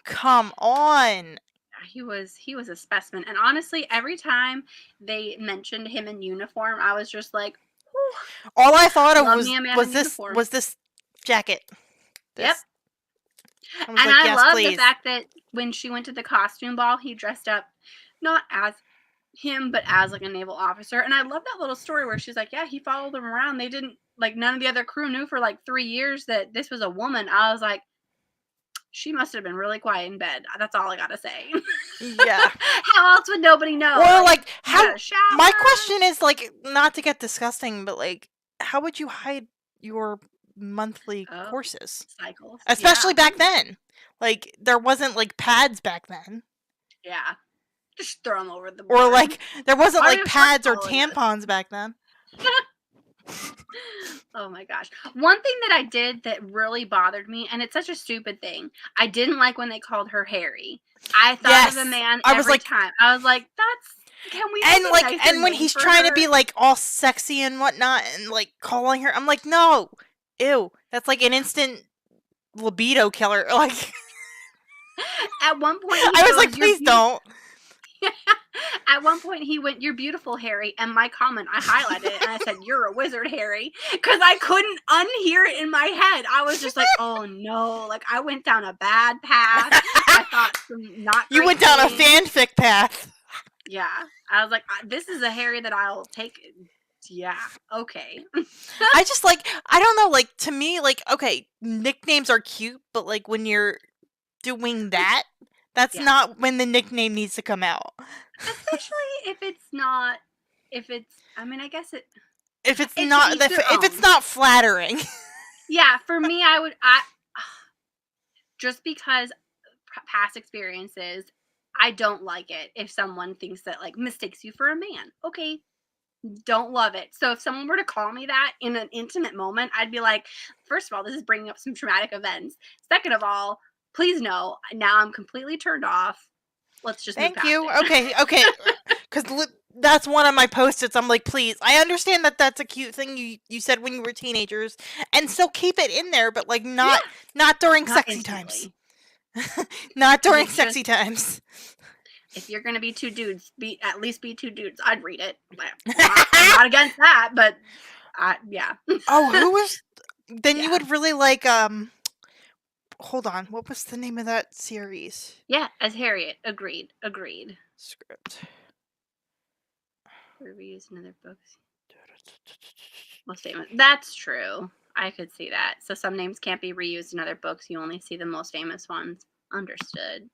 Come on. He was a specimen. And honestly, every time they mentioned him in uniform, I was just like, whew. All I thought of was this jacket. Yep. And I love the fact that when she went to the costume ball, he dressed up not as him, but as like a naval officer. And I love that little story where she's like, yeah, he followed them around. They didn't, like, none of the other crew knew for like 3 years that this was a woman. I was like, she must have been really quiet in bed. That's all I gotta say. Yeah. How else would nobody know? Or like how? My question is like, not to get disgusting, but like, how would you hide your monthly courses? Cycles. Especially back then. Like there wasn't like pads back then. Yeah. Just throw them over the board. Or like there wasn't like pads or tampons back then. Oh my gosh. One thing that I did that really bothered me, and it's such a stupid thing, I didn't like when they called her Harry. I thought of a man every time. I was like, that's, can we and like and when he's trying to be like all sexy and whatnot and like calling her, I'm like, no, ew, that's like an instant libido killer. Like at one point I was like, please don't. At one point he went, "You're beautiful, Harry," and my comment, I highlighted it and I said, "You're a wizard, Harry," because I couldn't unhear it in my head. I was just like, oh no, like I went down a bad path. I thought some not you went down a fanfic path. Yeah, I was like, this is a Harry that I'll take. Yeah, okay. I just like, I don't know, like to me, like, okay, nicknames are cute, but like when you're doing that, that's not when the nickname needs to come out. Especially if it's not, I mean, I guess if it's not flattering. Yeah, for me, just because past experiences, I don't like it if someone thinks that like mistakes you for a man. Okay, don't love it. So if someone were to call me that in an intimate moment, I'd be like, first of all, this is bringing up some traumatic events. Second of all, please no, now I'm completely turned off. Let's just thank you. Okay, because that's one of my post-its. I'm like, please, I understand that that's a cute thing you said when you were teenagers, and still keep it in there, but like not during sexy times. Not during sexy times. If you're gonna be two dudes, at least be two dudes. I'd read it. I'm not against that, but yeah. Oh, who was? Then you would really like hold on, what was the name of that series? Yeah, as Harriet. Agreed. Script. Reviews and other books. Most famous. That's true. I could see that. So some names can't be reused in other books. You only see the most famous ones. Understood.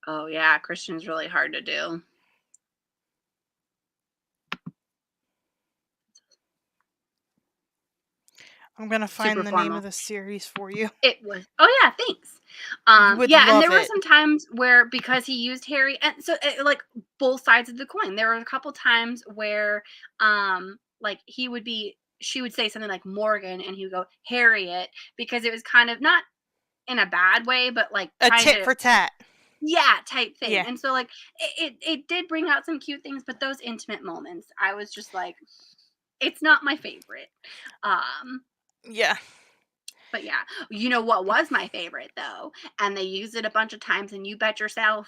Oh yeah, Christian's really hard to do. I'm gonna find the name of the series for you. It was. Oh yeah, thanks. Yeah, and there were some times where because he used Harry, and so like both sides of the coin. There were a couple times where, like she would say something like Morgan, and he would go Harriet because it was kind of not in a bad way, but like a tit for tat. Yeah, type thing. Yeah. And so like it did bring out some cute things, but those intimate moments, I was just like, it's not my favorite. Yeah. But yeah, you know what was my favorite though, and they used it a bunch of times, and you bet your ass,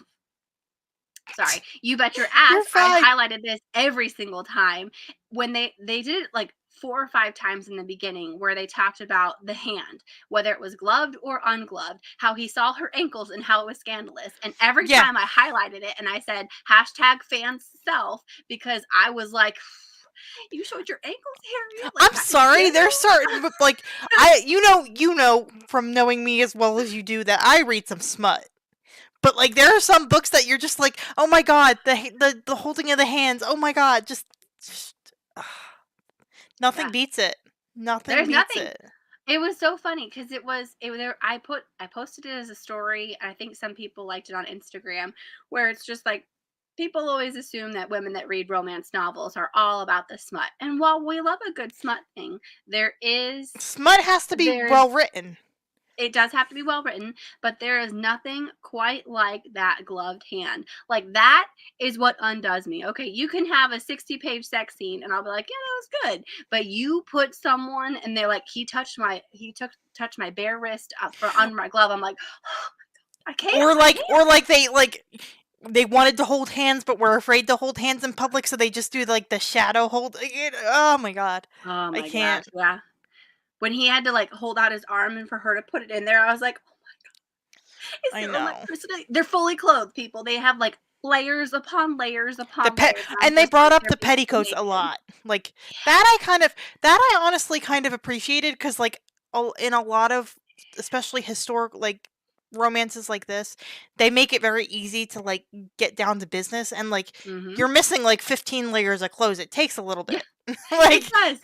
I highlighted this every single time when they did it like 4 or 5 times in the beginning where they talked about the hand, whether it was gloved or ungloved, how he saw her ankles and how it was scandalous. And every time I highlighted it and I said #fans self, because I was like, you showed your ankles, Harriet. Like, I'm sorry, there's certain, like, you know from knowing me as well as you do that I read some smut. But like, there are some books that you're just like, oh my god, the holding of the hands, oh my god, just nothing beats it. Nothing beats it. It was so funny because it was there. I posted it as a story. I think some people liked it on Instagram, where it's just like, people always assume that women that read romance novels are all about the smut. And while we love a good smut thing, smut has to be well written. It does have to be well written, but there is nothing quite like that gloved hand. Like, that is what undoes me. Okay, you can have a 60-page sex scene and I'll be like, yeah, that was good. But you put someone and they're like, he touched my bare wrist under my glove. I'm like, oh, I can't. Or like they wanted to hold hands but were afraid to hold hands in public, so they just do like the shadow hold. Oh my god. Oh my I can't. gosh, yeah. When he had to like hold out his arm and for her to put it in there, I was like, oh my god. I know. They're fully clothed, people. They have like layers upon layers upon layers. And they brought up the petticoats a lot. Like, that I honestly kind of appreciated, because like in a lot of, especially historic, like, romances like this, they make it very easy to like get down to business, and like, you're missing like 15 layers of clothes. It takes a little bit. Like, it does.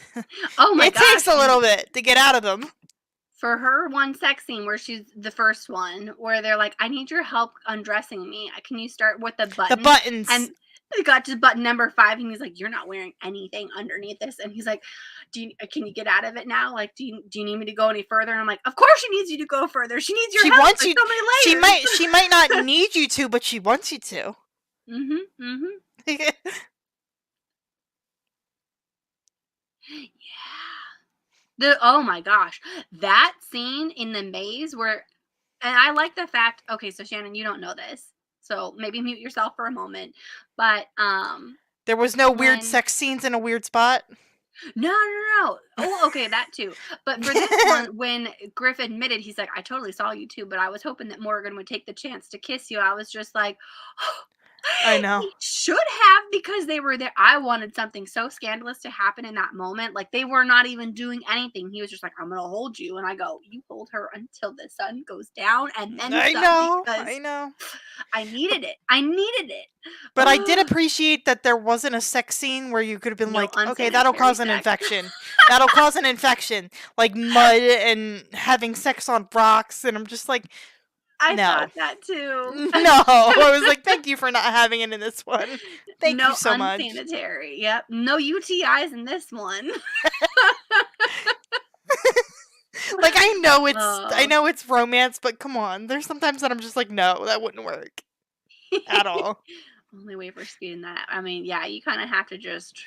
Oh my gosh. It takes a little bit to get out of them. For her one sex scene where she's the first one, where they're like, I need your help undressing me. Can you start with the buttons? The buttons. And they got to button number 5 and he's like, you're not wearing anything underneath this. And he's like, can you get out of it now? Like, do you need me to go any further? And I'm like, of course she needs you to go further. She needs your help. Wants you, so many layers. She might not need you to, but she wants you to. Yeah. Oh my gosh, that scene in the maze where, and I like the fact, okay, so Shannon, you don't know this, so maybe mute yourself for a moment, but there was no weird sex scenes in a weird spot? No. Oh, okay, that too. But for this one, when Griff admitted, he's like, I totally saw you too, but I was hoping that Morgan would take the chance to kiss you. I was just like, oh, I know. He should have, because they were there. I wanted something so scandalous to happen in that moment. Like, they were not even doing anything. He was just like, I'm going to hold you. And I go, you hold her until the sun goes down. And then I know. I needed it. But I did appreciate that there wasn't a sex scene where you could have been like, okay, that'll cause an infection. That'll cause an infection. Like mud and having sex on rocks. And I'm just like, I thought that too. No, I was like, thank you for not having it in this one. Thank you so much. No unsanitary. Yep. No UTIs in this one. Like, I know it's romance, but come on. There's sometimes that I'm just like, no, that wouldn't work at all. Only way for speeding that. I mean, yeah, you kind of have to just.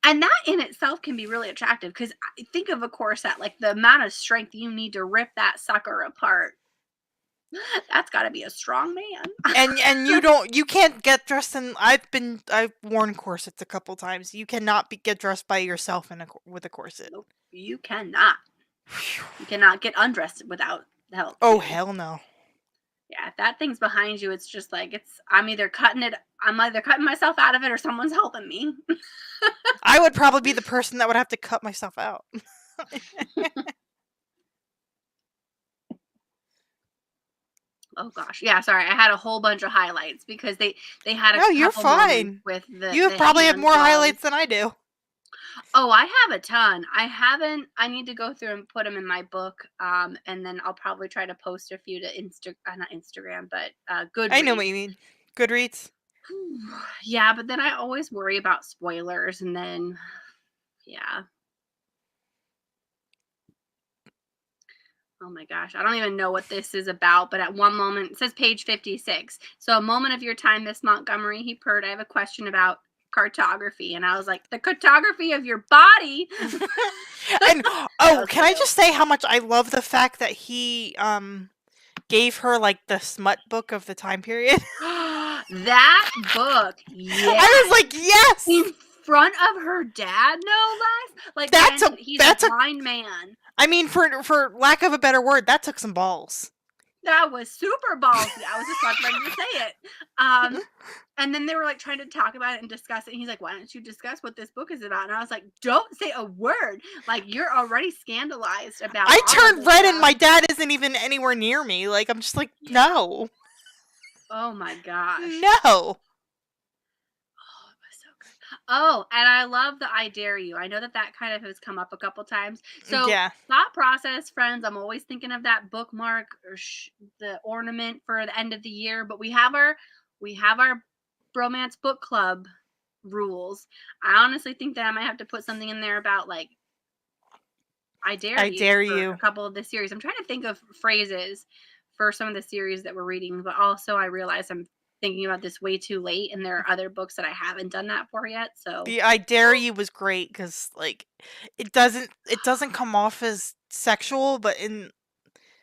And that in itself can be really attractive, because think of a corset, like the amount of strength you need to rip that sucker apart. That's got to be a strong man. And you can't get dressed in. I've worn corsets a couple times. You cannot get dressed by yourself with a corset. Nope, you cannot. You cannot get undressed without help. Oh, hell no. Yeah, if that thing's behind you, it's just like, I'm either cutting myself out of it or someone's helping me. I would probably be the person that would have to cut myself out. Oh gosh, yeah. Sorry, I had a whole bunch of highlights because they had a. No, you're fine. With you probably have more highlights than I do. Oh, I have a ton. I haven't. I need to go through and put them in my book, and then I'll probably try to post a few to not Instagram, but Goodreads. I know what you mean. Goodreads. Yeah, but then I always worry about spoilers, and then, yeah. Oh my gosh, I don't even know what this is about, but at one moment, it says page 56. So, a moment of your time, Miss Montgomery, he purred, I have a question about cartography. And I was like, the cartography of your body? And, can I just say how much I love the fact that he gave her, like, the smut book of the time period? That book, yeah. I was like, yes! front of her dad, no less. Like, he's a blind man. I mean, for lack of a better word, that took some balls. That was super ballsy. I was just not ready to say it. And then they were like trying to talk about it and discuss it. And he's like, "Why don't you discuss what this book is about?" And I was like, "Don't say a word. Like, you're already scandalized about." I turned red and my dad isn't even anywhere near me. Like, I'm just like, no. Oh my gosh. No. Oh, it was so good. Oh, and I love the "I dare you." I know that kind of has come up a couple times. So thought process, friends. I'm always thinking of that bookmark or the ornament for the end of the year. But we have our Bromance book club rules. I honestly think that I might have to put something in there about like I dare you. A couple of the series. I'm trying to think of phrases for some of the series that we're reading, but also I realize I'm thinking about this way too late, and there are other books that I haven't done that for yet. So the "I dare you" was great because like it doesn't come off as sexual, but in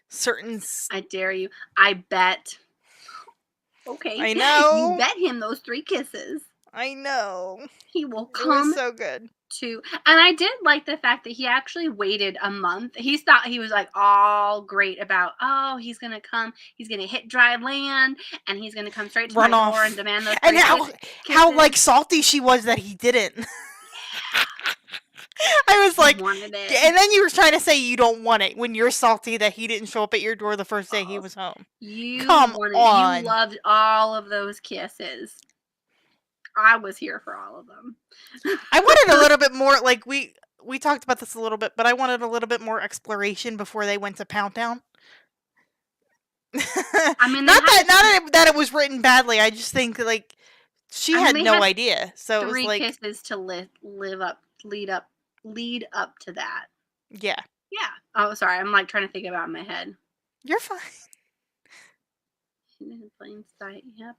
certain I dare you. I bet. Okay. I know. You bet him those 3 kisses. I know. He will come. It was so good. And I did like the fact that he actually waited a month. He thought he was like all great about, oh, he's gonna come, he's gonna hit dry land, and he's gonna come straight to my door and demand those. And how like salty she was that he didn't. I was like, and then you were trying to say you don't want it when you're salty that he didn't show up at your door the first day he was home. Come on. You loved all of those kisses. I was here for all of them. I wanted a little bit more, like we talked about this a little bit, but I wanted a little bit more exploration before they went to Pound Town. I mean, not that it was written badly. I just think like she had no idea. So it was like 3 kisses to lead up to that. Yeah. Yeah. Oh, sorry. I'm like trying to think about it in my head. You're fine. In plain sight. Yep.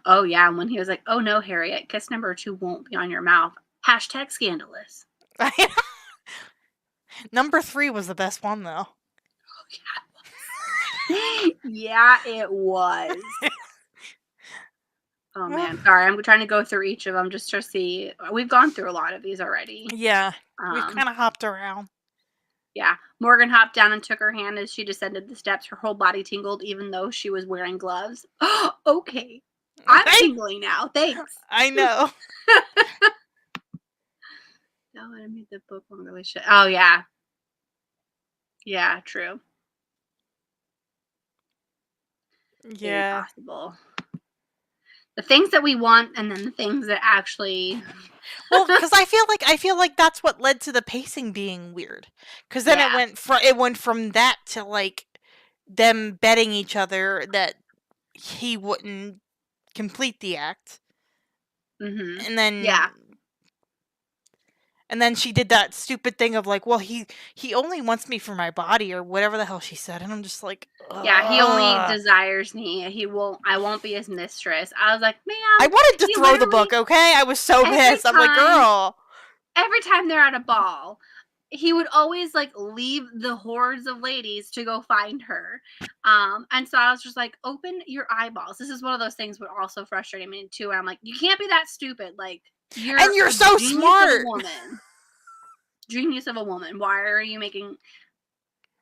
Oh yeah, when he was like, "Oh no, Harriet, kiss number 2 won't be on your mouth." # scandalous. Number 3 was the best one though. Oh yeah, it was. Oh man, sorry. I'm trying to go through each of them just to see. We've gone through a lot of these already. Yeah, we've kind of hopped around. Yeah, Morgan hopped down and took her hand as she descended the steps. Her whole body tingled, even though she was wearing gloves. Okay. I'm tingling now. Thanks. I know. No, I made the book one really shit. Oh yeah. Yeah, true. Yeah. Very possible. The things that we want, and then the things that actually. Well, because I feel like that's what led to the pacing being weird. Because then it went from that to like them betting each other that he wouldn't complete the act. Mm-hmm. And then and then she did that stupid thing of like, well, he only wants me for my body or whatever the hell she said, and I'm just like, ugh. Yeah, he only desires me. I won't be his mistress. I was like, man, I wanted to throw the book. Okay, I was so pissed. I'm like, girl. Every time they're at a ball, he would always like leave the hordes of ladies to go find her. And so I was just like, open your eyeballs. This is one of those things that also frustrated me too. And I'm like, you can't be that stupid. Like, you're so smart. Genius of a woman. Why are you making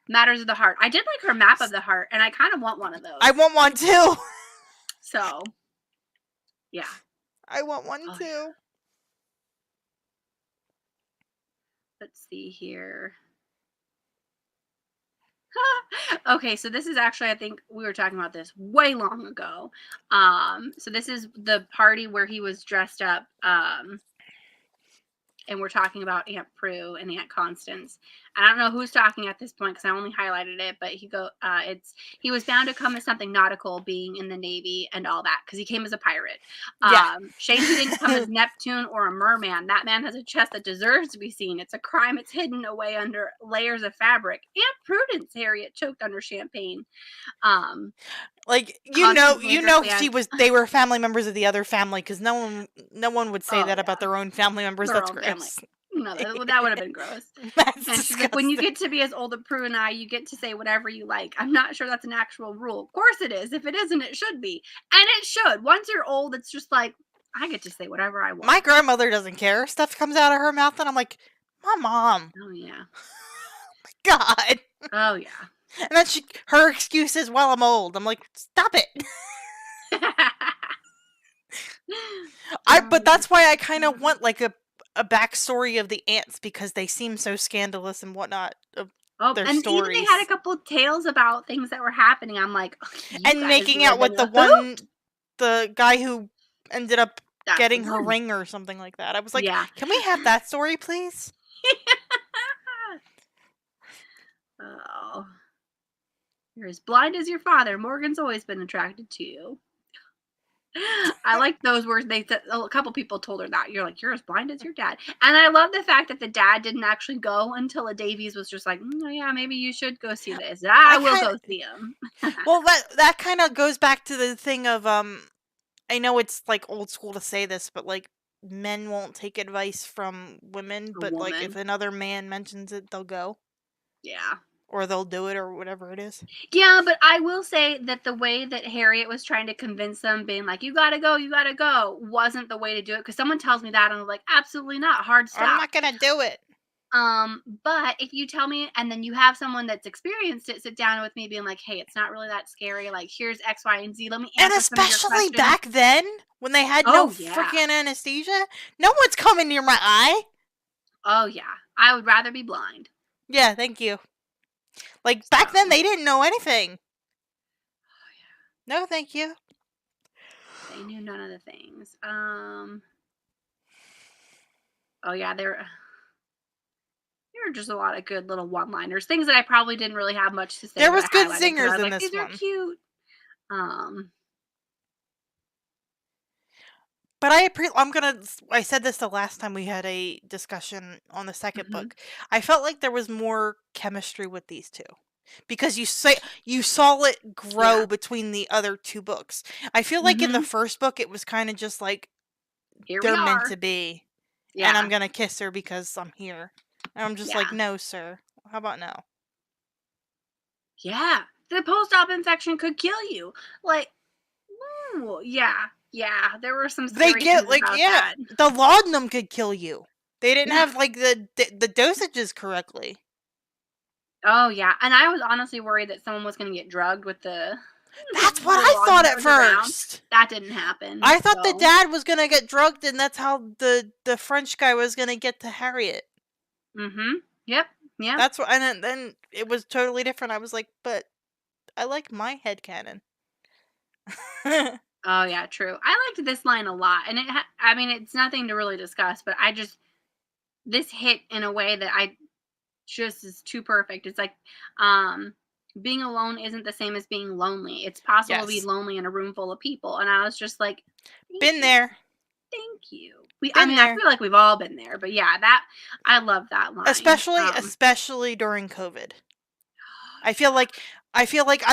matters of the heart? I did like her map of the heart, and I kind of want one of those. I want one too. So, yeah. I want one too. Yeah. Let's see here. Okay, so this is actually, I think we were talking about this way long ago. So this is the party where he was dressed up, and we're talking about Aunt Prue and Aunt Constance. And I don't know who's talking at this point because I only highlighted it, but he was bound to come as something nautical, being in the Navy and all that, because he came as a pirate. Shame he didn't come as Neptune or a merman. That man has a chest that deserves to be seen. It's a crime. It's hidden away under layers of fabric. Aunt Prudence, Harriet choked under champagne. Like they were family members of the other family, because no one would say that about their own family members. That's gross. No, that would have been gross. That's and she's like, when you get to be as old as Prue and I, you get to say whatever you like. I'm not sure that's an actual rule. Of course it is. If it isn't, it should be. And it should. Once you're old, it's just like, I get to say whatever I want. My grandmother doesn't care. Stuff comes out of her mouth, and I'm like, my mom. Oh, yeah. God. Oh, yeah. And then her excuse is, well, I'm old. I'm like, stop it. But that's why I kind of want like a backstory of the ants, because they seem so scandalous and whatnot of their and stories. even they had a couple tales about things that were happening. I'm like, and making out with the guy who ended up getting her ring or something like that. I was like, can we have that story, please? Oh, you're as blind as your father. Morgan's always been attracted to you. I like those words. A couple people told her that. You're like, you're as blind as your dad. And I love the fact that the dad didn't actually go until a Davies was just like, yeah, maybe you should go see this. I will go see him. Well, that kind of goes back to the thing of I know it's like old school to say this, but like men won't take advice from women, but like if another man mentions it, they'll go. Yeah. Or they'll do it, or whatever it is. Yeah, but I will say that the way that Harriet was trying to convince them, being like, you gotta go, wasn't the way to do it. Because someone tells me that, and I'm like, absolutely not. Hard stop. I'm not gonna do it. But if you tell me, and then you have someone that's experienced it sit down with me, being like, hey, it's not really that scary. Like, here's X, Y, and Z. Let me answer some of your questions. And especially back then, when they had no freaking anesthesia, no one's coming near my eye. Oh, yeah. I would rather be blind. Yeah, thank you. Like, back then, they didn't know anything. Oh, yeah. No, thank you. They knew none of the things. Oh, yeah, there were just a lot of good little one-liners. Things that I probably didn't really have much to say. There was good singers in this one. These are cute. But I said this the last time we had a discussion on the second book. I felt like there was more chemistry with these two. Because you saw it grow between the other two books. I feel like in the first book, it was kind of just like, they're meant to be. Yeah. And I'm going to kiss her because I'm here. And I'm just like, no, sir. How about now? Yeah. The post-op infection could kill you. Like, ooh, yeah. Yeah, there were some scary things about that. The laudanum could kill you. They didn't have like the dosages correctly. Oh yeah, and I was honestly worried that someone was going to get drugged with the. That's what I thought at first. That didn't happen. I thought the dad was going to get drugged, and that's how the French guy was going to get to Harriet. Yep. Yeah. That's what, and then it was totally different. I was like, but I like my headcanon. Oh yeah, true. I liked this line a lot, and I mean, it's nothing to really discuss, but this hit in a way that just is too perfect. It's like, being alone isn't the same as being lonely. It's possible to be lonely in a room full of people, and I was just like, been there. Thank you. I feel like we've all been there, but yeah, I love that line, especially during COVID. I feel like I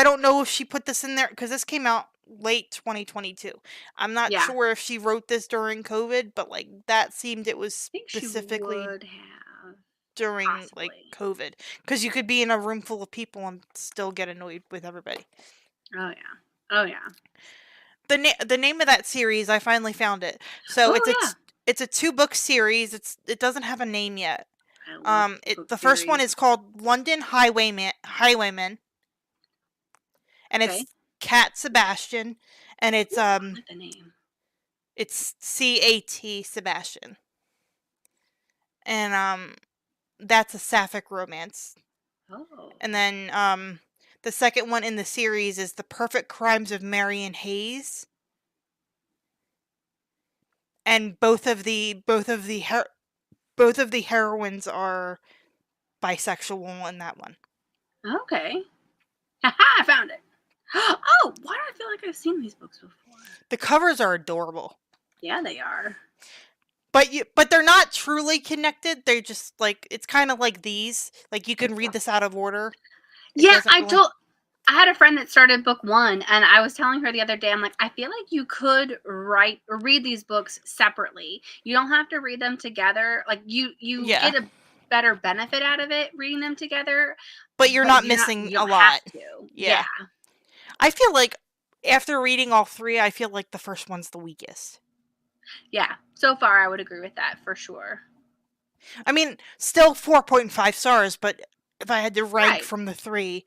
don't know if she put this in there because this came out late 2022. I'm not sure if she wrote this during COVID, but like that seemed it was specifically during like COVID, because you could be in a room full of people and still get annoyed with everybody. Oh yeah. The name of that series, I finally found it. So it's a 2-book series. It doesn't have a name yet. The first one is called London Highwayman, and it's Cat Sebastian, and it's I like the name. It's CAT Sebastian, and that's a sapphic romance. Oh. And then the second one in the series is The Perfect Crimes of Marion Hayes. And both of the heroines are bisexual in that one. Okay. Haha, I found it. Oh, why do I feel like I've seen these books before? The covers are adorable. Yeah, they are. But they're not truly connected. They're just like, it's kind of like these. Like, you can read this out of order. Yeah, I had a friend that started book 1, and I was telling her the other day, I'm like, I feel like you could read these books separately. You don't have to read them together. Like, you get a better benefit out of it reading them together. But you're not missing a lot. Yeah. I feel like after reading all 3, I feel like the first one's the weakest. Yeah, so far I would agree with that for sure. I mean, still 4.5 stars, but if I had to rank Right. from the 3,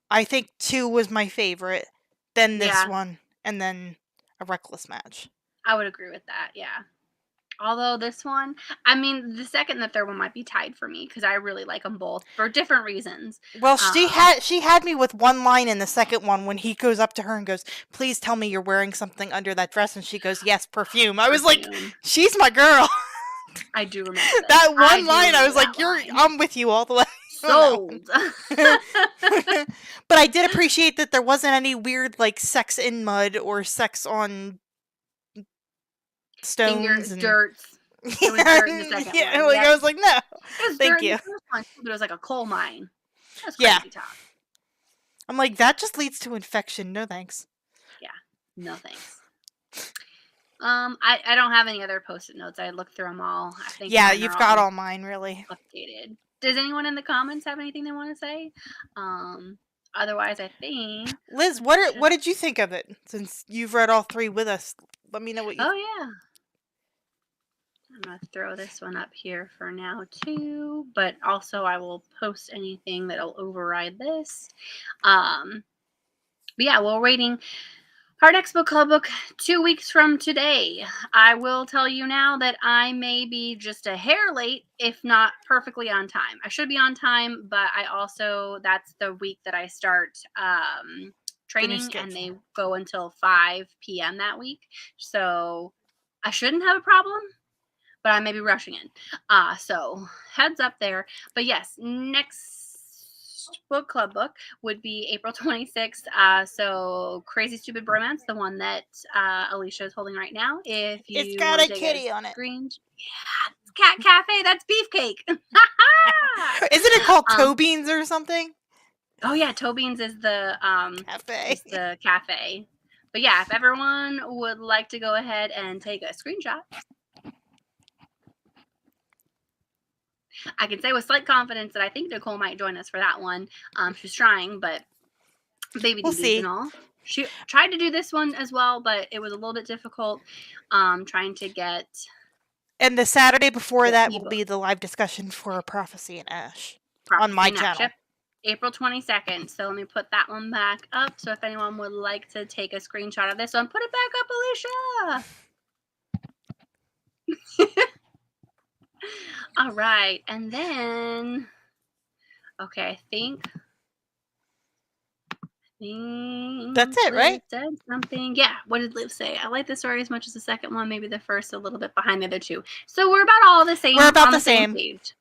I think 2 was my favorite, then this one, and then A Reckless Match. I would agree with that, yeah. Although this one, I mean, the second and the third one might be tied for me because I really like them both for different reasons. Well, she had me with one line in the second one when he goes up to her and goes, "Please tell me you're wearing something under that dress," and she goes, "Yes, perfume." I was like, "She's my girl." I do remember this. That one line, I was like, I'm with you all the way. Sold. But I did appreciate that there wasn't any weird, like, sex in mud or sex on stones and dirt. It was dirt in the second one. Like, I was like, no, thank you. In the first one, but it was like a coal mine. That's crazy talk. I'm like, that just leads to infection. No thanks. Yeah, no thanks. I don't have any other post-it notes. I looked through them all. I think you've got all mine, really. Updated. Does anyone in the comments have anything they want to say? Otherwise, I think Liz, what did you think of it? Since you've read all 3 with us, let me know what you. Oh yeah. I'm gonna throw this one up here for now too, but also I will post anything that'll override this. But yeah, we're waiting. Our next book club book 2 weeks from today. I will tell you now that I may be just a hair late, if not perfectly on time. I should be on time, but that's the week that I start training, and they go until 5 p.m. that week. So I shouldn't have a problem, but I may be rushing in. So heads up there. But yes, next book club book would be April 26th. So Crazy Stupid Bromance, the one that Alicia is holding right now. If you It's got a kitty on it. Yeah, it's Cat Cafe. That's Beefcake. Isn't it called Toe Beans or something? Oh yeah, Toe Beans is the cafe. Is the cafe. But yeah, if everyone would like to go ahead and take a screenshot, I can say with slight confidence that I think Nicole might join us for that one. She's trying, but baby we'll see. And all. She tried to do this one as well, but it was a little bit difficult trying to get. And the Saturday before that will be the live discussion for Prophecy and Ash on my channel. Yep. April 22nd. So let me put that one back up. So if anyone would like to take a screenshot of this one, put it back up, Alicia. All right. And then, okay, I think that's it, right? Said something. Yeah. What did Liv say? I like the story as much as the second one. Maybe the first a little bit behind the other two. So we're about all the same. We're about the same page.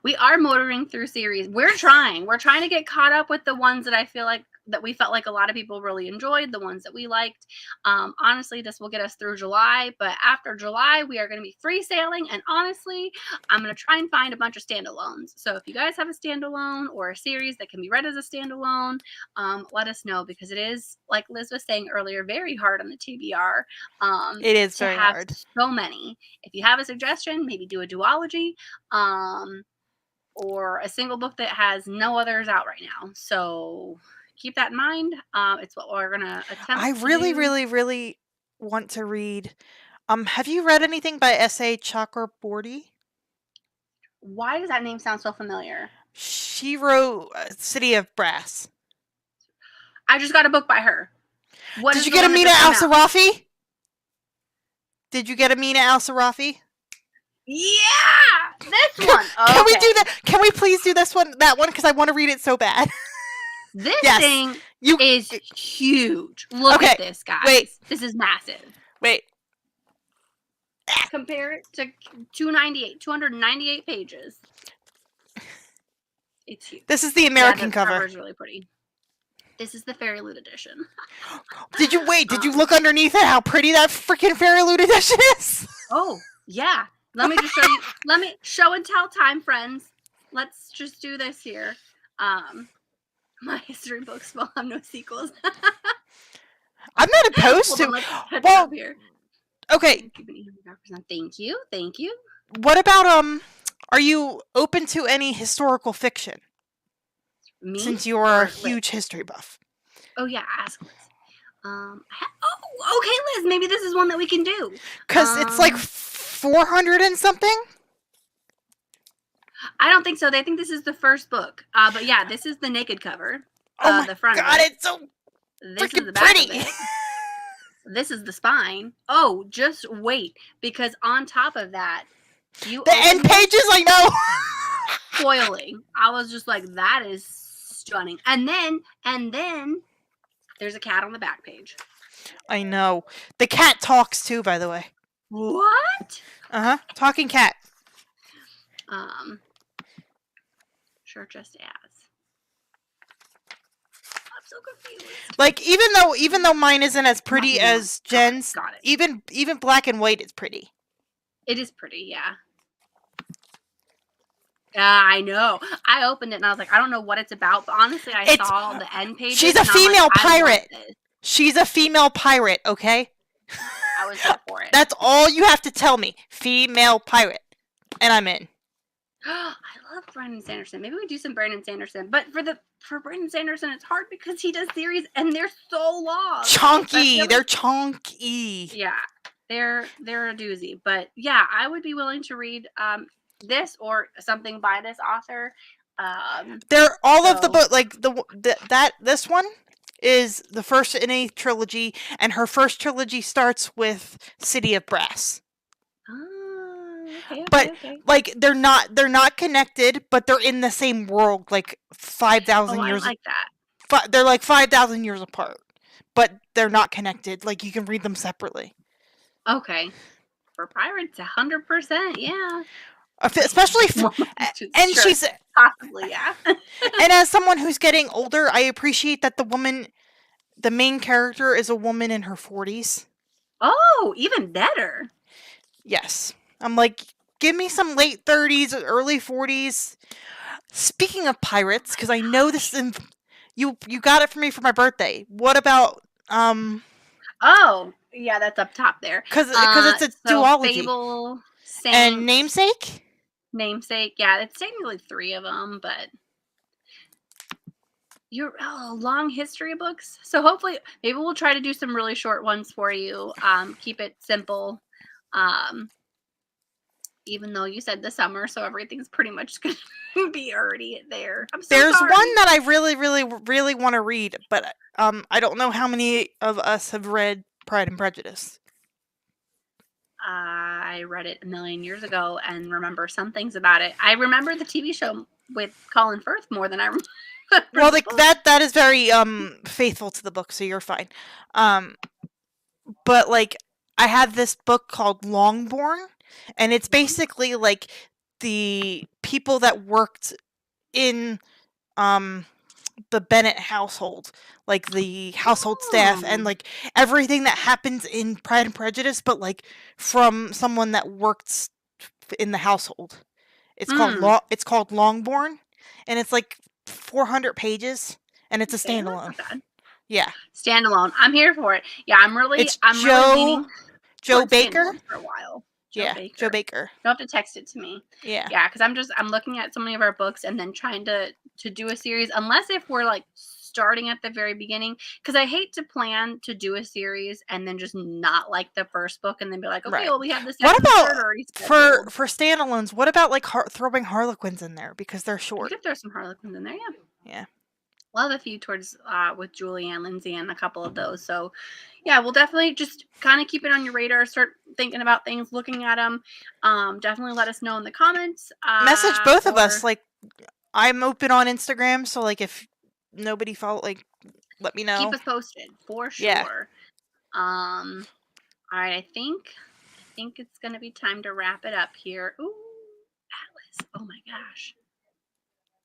We are motoring through series. We're trying to get caught up with the ones that I feel like that we felt like a lot of people really enjoyed, the ones that we liked. Honestly, this will get us through July, but after July, we are going to be free sailing. And honestly, I'm going to try and find a bunch of standalones. So if you guys have a standalone or a series that can be read as a standalone, let us know, because it is, like Liz was saying earlier, very hard on the TBR. It is very hard. So many. If you have a suggestion, maybe do a duology. Or a single book that has no others out right now. So keep that in mind. It's what we're going to attempt. I really, really, really want to read. Have you read anything by S.A. Chakraborty? Why does that name sound so familiar? She wrote City of Brass. I just got a book by her. Did you get Amina Al-Sarafi? Did you get Amina Al-Sarafi? Yeah, this one. Okay. Can we do that? Can we please do that one? Because I want to read it so bad. This thing is huge. Look at this, guys. Wait. This is massive. Wait. Compare it to 298 pages. It's huge. This is the American cover. The cover is really pretty. This is the Fairy Loot edition. Did you look underneath it? How pretty that freaking Fairy Loot edition is? Oh, yeah. Let me just show you. Let me show and tell time, friends. Let's just do this here. My history books will have no sequels. I'm not opposed to. Well, here. Okay. Thank you. Thank you. What about are you open to any historical fiction? Me? Since you are a huge history buff. Oh yeah, ask Liz. Okay, Liz, maybe this is one that we can do. Because it's like 400 and something? I don't think so. They think this is the first book. But yeah, this is the naked cover. Oh my the front god, of it. It's so This is the freaking back pretty! of it. This is the spine. Oh, just wait, because on top of that, the end pages, I know! foiling. I was just like, that is stunning. And then there's a cat on the back page. I know. The cat talks too, by the way. What? Talking cat. Sure, just as. I'm so confused. Like, even though mine isn't as pretty as Jen's, got it. even black and white is pretty. It is pretty, yeah. Yeah, I know. I opened it and I was like, I don't know what it's about, but honestly, I saw the end page. She's a female pirate. She's a female pirate, okay? I was there for it. That's all you have to tell me. Female pirate. And I'm in. I love Brandon Sanderson. Maybe we do some Brandon Sanderson. But for Brandon Sanderson, it's hard because he does series and they're so long. Chunky. They're chunky. Yeah. They're a doozy. But yeah, I would be willing to read this or something by this author. They're all of the book, like this one is the first in a trilogy, and her first trilogy starts with City of Brass. Okay. Like they're not connected, but they're in the same world, like 5,000 years. I like that. They're like 5,000 years apart, but they're not connected. Like you can read them separately. Okay, for pirates, 100%, yeah. Especially and sure, she's possibly, yeah. And as someone who's getting older, I appreciate that the main character is a woman in her 40s. Oh, even better. Yes. I'm like, give me some late 30s or early 40s. Speaking of pirates, because I know this is you got it for me for my birthday. What about Oh, yeah, that's up top there. Because it's a duology. Fable, Saint, and Namesake? Namesake, yeah, it's technically 3 of them, but you're long history of books. So hopefully, maybe we'll try to do some really short ones for you. Keep it simple. Even though you said the summer, so everything's pretty much going to be already there. There's one that I really, really, really want to read, but I don't know how many of us have read Pride and Prejudice. I read it a million years ago and remember some things about it. I remember the TV show with Colin Firth more than I remember. Well, that is very faithful to the book, so you're fine. But like I have this book called Longbourn, and it's basically like the people that worked in the Bennett household, like the household staff and like everything that happens in Pride and Prejudice, but like from someone that worked in the household. It's called Longbourn, and it's like 400 pages, and it's a standalone. Yeah, standalone. I'm here for it. Yeah, I'm really Joe Baker for a while. Joe Baker. You'll have to text it to me. Yeah, because I'm looking at so many of our books and then trying to do a series, unless if we're like starting at the very beginning, because I hate to plan to do a series and then just not like the first book and then be like, okay, well, we have this. What about for standalones? What about like throwing Harlequins in there because they're short? You could throw some Harlequins in there, yeah. We'll have a few towards with Julie and Lindsay and a couple of those. So, yeah, we'll definitely just kind of keep it on your radar. Start thinking about things, looking at them. Definitely let us know in the comments. Message both of us. Like, I'm open on Instagram, so like if nobody let me know. Keep us posted for sure. Yeah. All right, I think it's gonna be time to wrap it up here. Ooh, Atlas! Oh my gosh.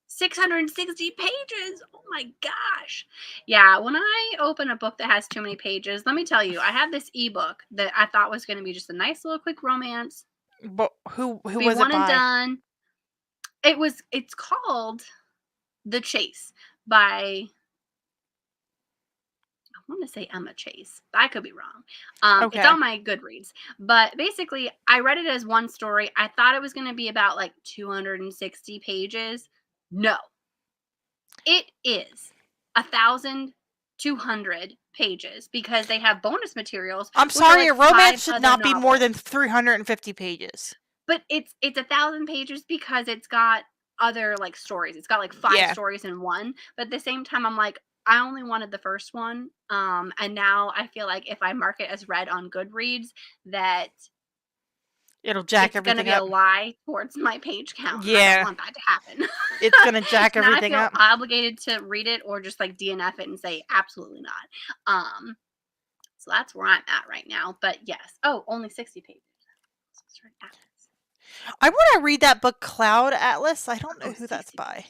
660 pages. Oh my gosh. Yeah, when I open a book that has too many pages, let me tell you, I had this ebook that I thought was going to be just a nice little quick romance. But who was it by? And done. It's called The Chase by, I want to say Emma Chase. I could be wrong. Okay. It's on my Goodreads. But basically, I read it as one story. I thought it was going to be about like 260 pages. No, it is 1,000 200 pages because they have bonus materials. I'm which sorry, are a like romance 5 should other not be more than novels. 350 pages. But it's 1,000 pages because it's got other like stories. It's got like 5 Yeah. stories in one. But at the same time, I'm like, I only wanted the first one. And now I feel like if I mark it as read on Goodreads, that It'll jack it's going to everything be up. a lie towards my page count. And I Yeah. don't want that to happen. It's gonna jack So now I everything feel up. obligated to read it or just like DNF it and say absolutely not. So that's where I'm at right now. But yes. Oh, only 60 pages. I want to read that book, Cloud Atlas. I don't know who that's 60 by.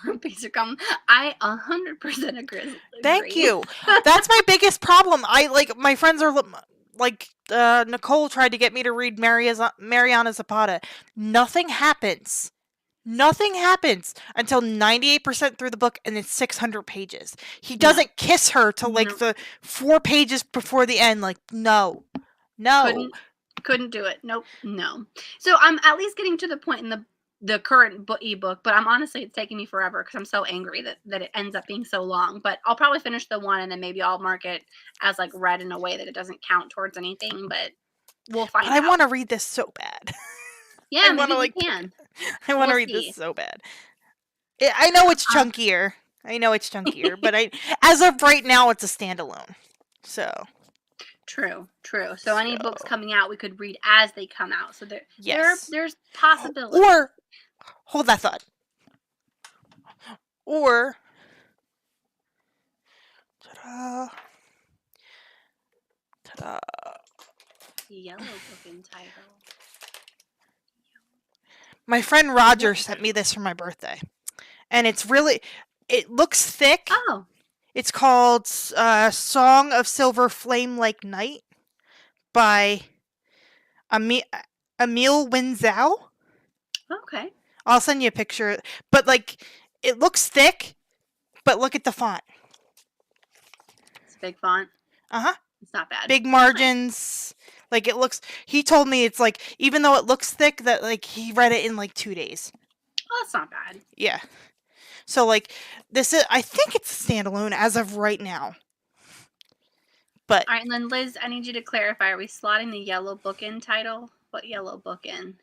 More basic. I 100% agree. Thank you. That's my biggest problem. I like my friends are like Nicole tried to get me to read Mariana Zapata. Nothing happens. Nothing happens until 98% through the book, and it's 600 pages. He doesn't kiss her till like the 4 pages before the end. Like, no. Couldn't do it. Nope. No. So I'm at least getting to the point in the current ebook, but I'm honestly, it's taking me forever because I'm so angry that it ends up being so long. But I'll probably finish the one and then maybe I'll mark it as like read in a way that it doesn't count towards anything. But we'll find out. I want to read this so bad. Yeah, maybe we can. I want to read this so bad. I know it's chunkier. But as of right now, it's a standalone. So. True. So any books coming out, we could read as they come out. So there's possibilities. Or hold that thought. Or ta-da. Yellow book in title. My friend Roger sent me this for my birthday. And it looks thick. Oh. It's called Song of Silver Flame Like Night by Emil Winzhou. Okay. I'll send you a picture. But like, it looks thick, but look at the font. It's a big font. Uh-huh. It's not bad. Big margins. Like it looks, he told me it's like, even though it looks thick, that like he read it in like 2 days. Oh, that's not bad. Yeah. So like, I think it's standalone as of right now. But. All right, and then Liz, I need you to clarify, are we slotting the yellow book in title? What yellow book in?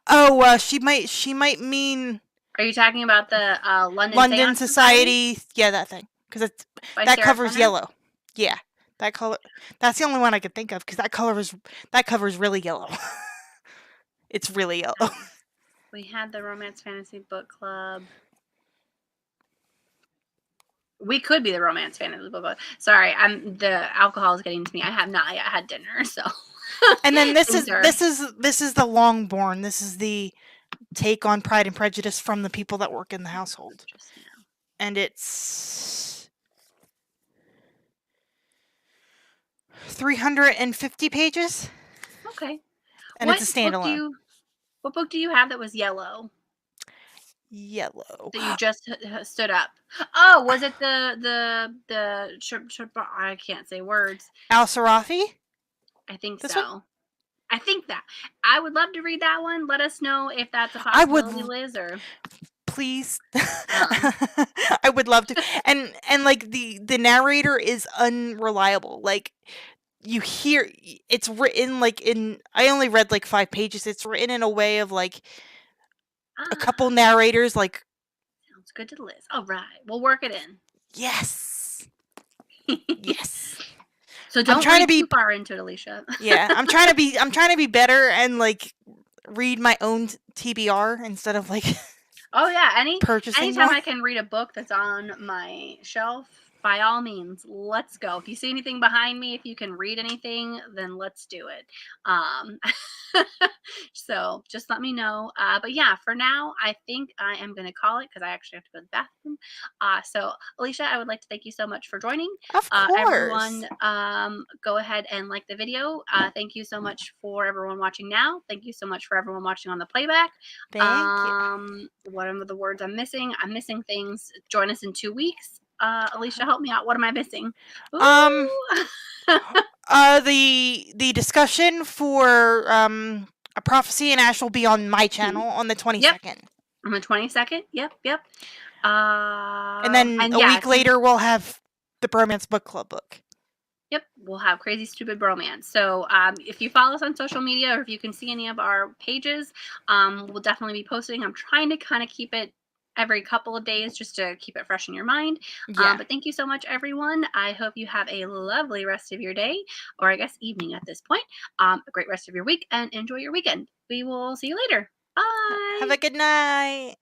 Oh, she might mean. Are you talking about the London Society? Yeah, that thing. Because that covers yellow. Yeah, that color. That's the only one I could think of because that cover is really yellow. It's really yellow. We had the Romance Fantasy Book Club. We could be the Romance Fantasy Book Club. Sorry, the alcohol is getting to me. I have not yet had dinner, so. And then this is the Longborn. This is the take on Pride and Prejudice from the people that work in the household. And it's 350 pages. Okay. And it's a standalone. What book do you have that was yellow? Yellow. That you just stood up. Oh, was it the I can't say words. Al-Sarafi? I think so. One? I think that. I would love to read that one. Let us know if that's a possibility, Liz, or please. I would love to. And like the narrator is unreliable. Like you hear it's written like in I only read like 5 pages. It's written in a way of like a couple narrators like sounds good to Liz. All right. We'll work it in. Yes. Yes. So don't read too far into it, Alicia. Yeah, I'm trying to be better and like read my own TBR instead of like. Oh yeah, anytime more. I can read a book that's on my shelf, by all means, let's go. If you see anything behind me, if you can read anything, then let's do it. So just let me know. But yeah, for now, I think I am going to call it because I actually have to go to the bathroom. So Alicia, I would like to thank you so much for joining. Of course. Everyone, go ahead and like the video. Thank you so much for everyone watching now. Thank you so much for everyone watching on the playback. Thank you. What are the words I'm missing? I'm missing things. Join us in 2 weeks. Alicia, help me out. What am I missing? The discussion for A Prophecy in Ash will be on my channel on the 22nd. Yep. On the 22nd. Yep. And then a week later, we'll have the Bromance Book Club book. Yep, we'll have Crazy Stupid Bromance. So if you follow us on social media or if you can see any of our pages, we'll definitely be posting. I'm trying to kind of keep it every couple of days just to keep it fresh in your mind. Yeah. But thank you so much, everyone. I hope you have a lovely rest of your day, or I guess evening at this point. A great rest of your week, and enjoy your weekend. We will see you later. Bye. Have a good night.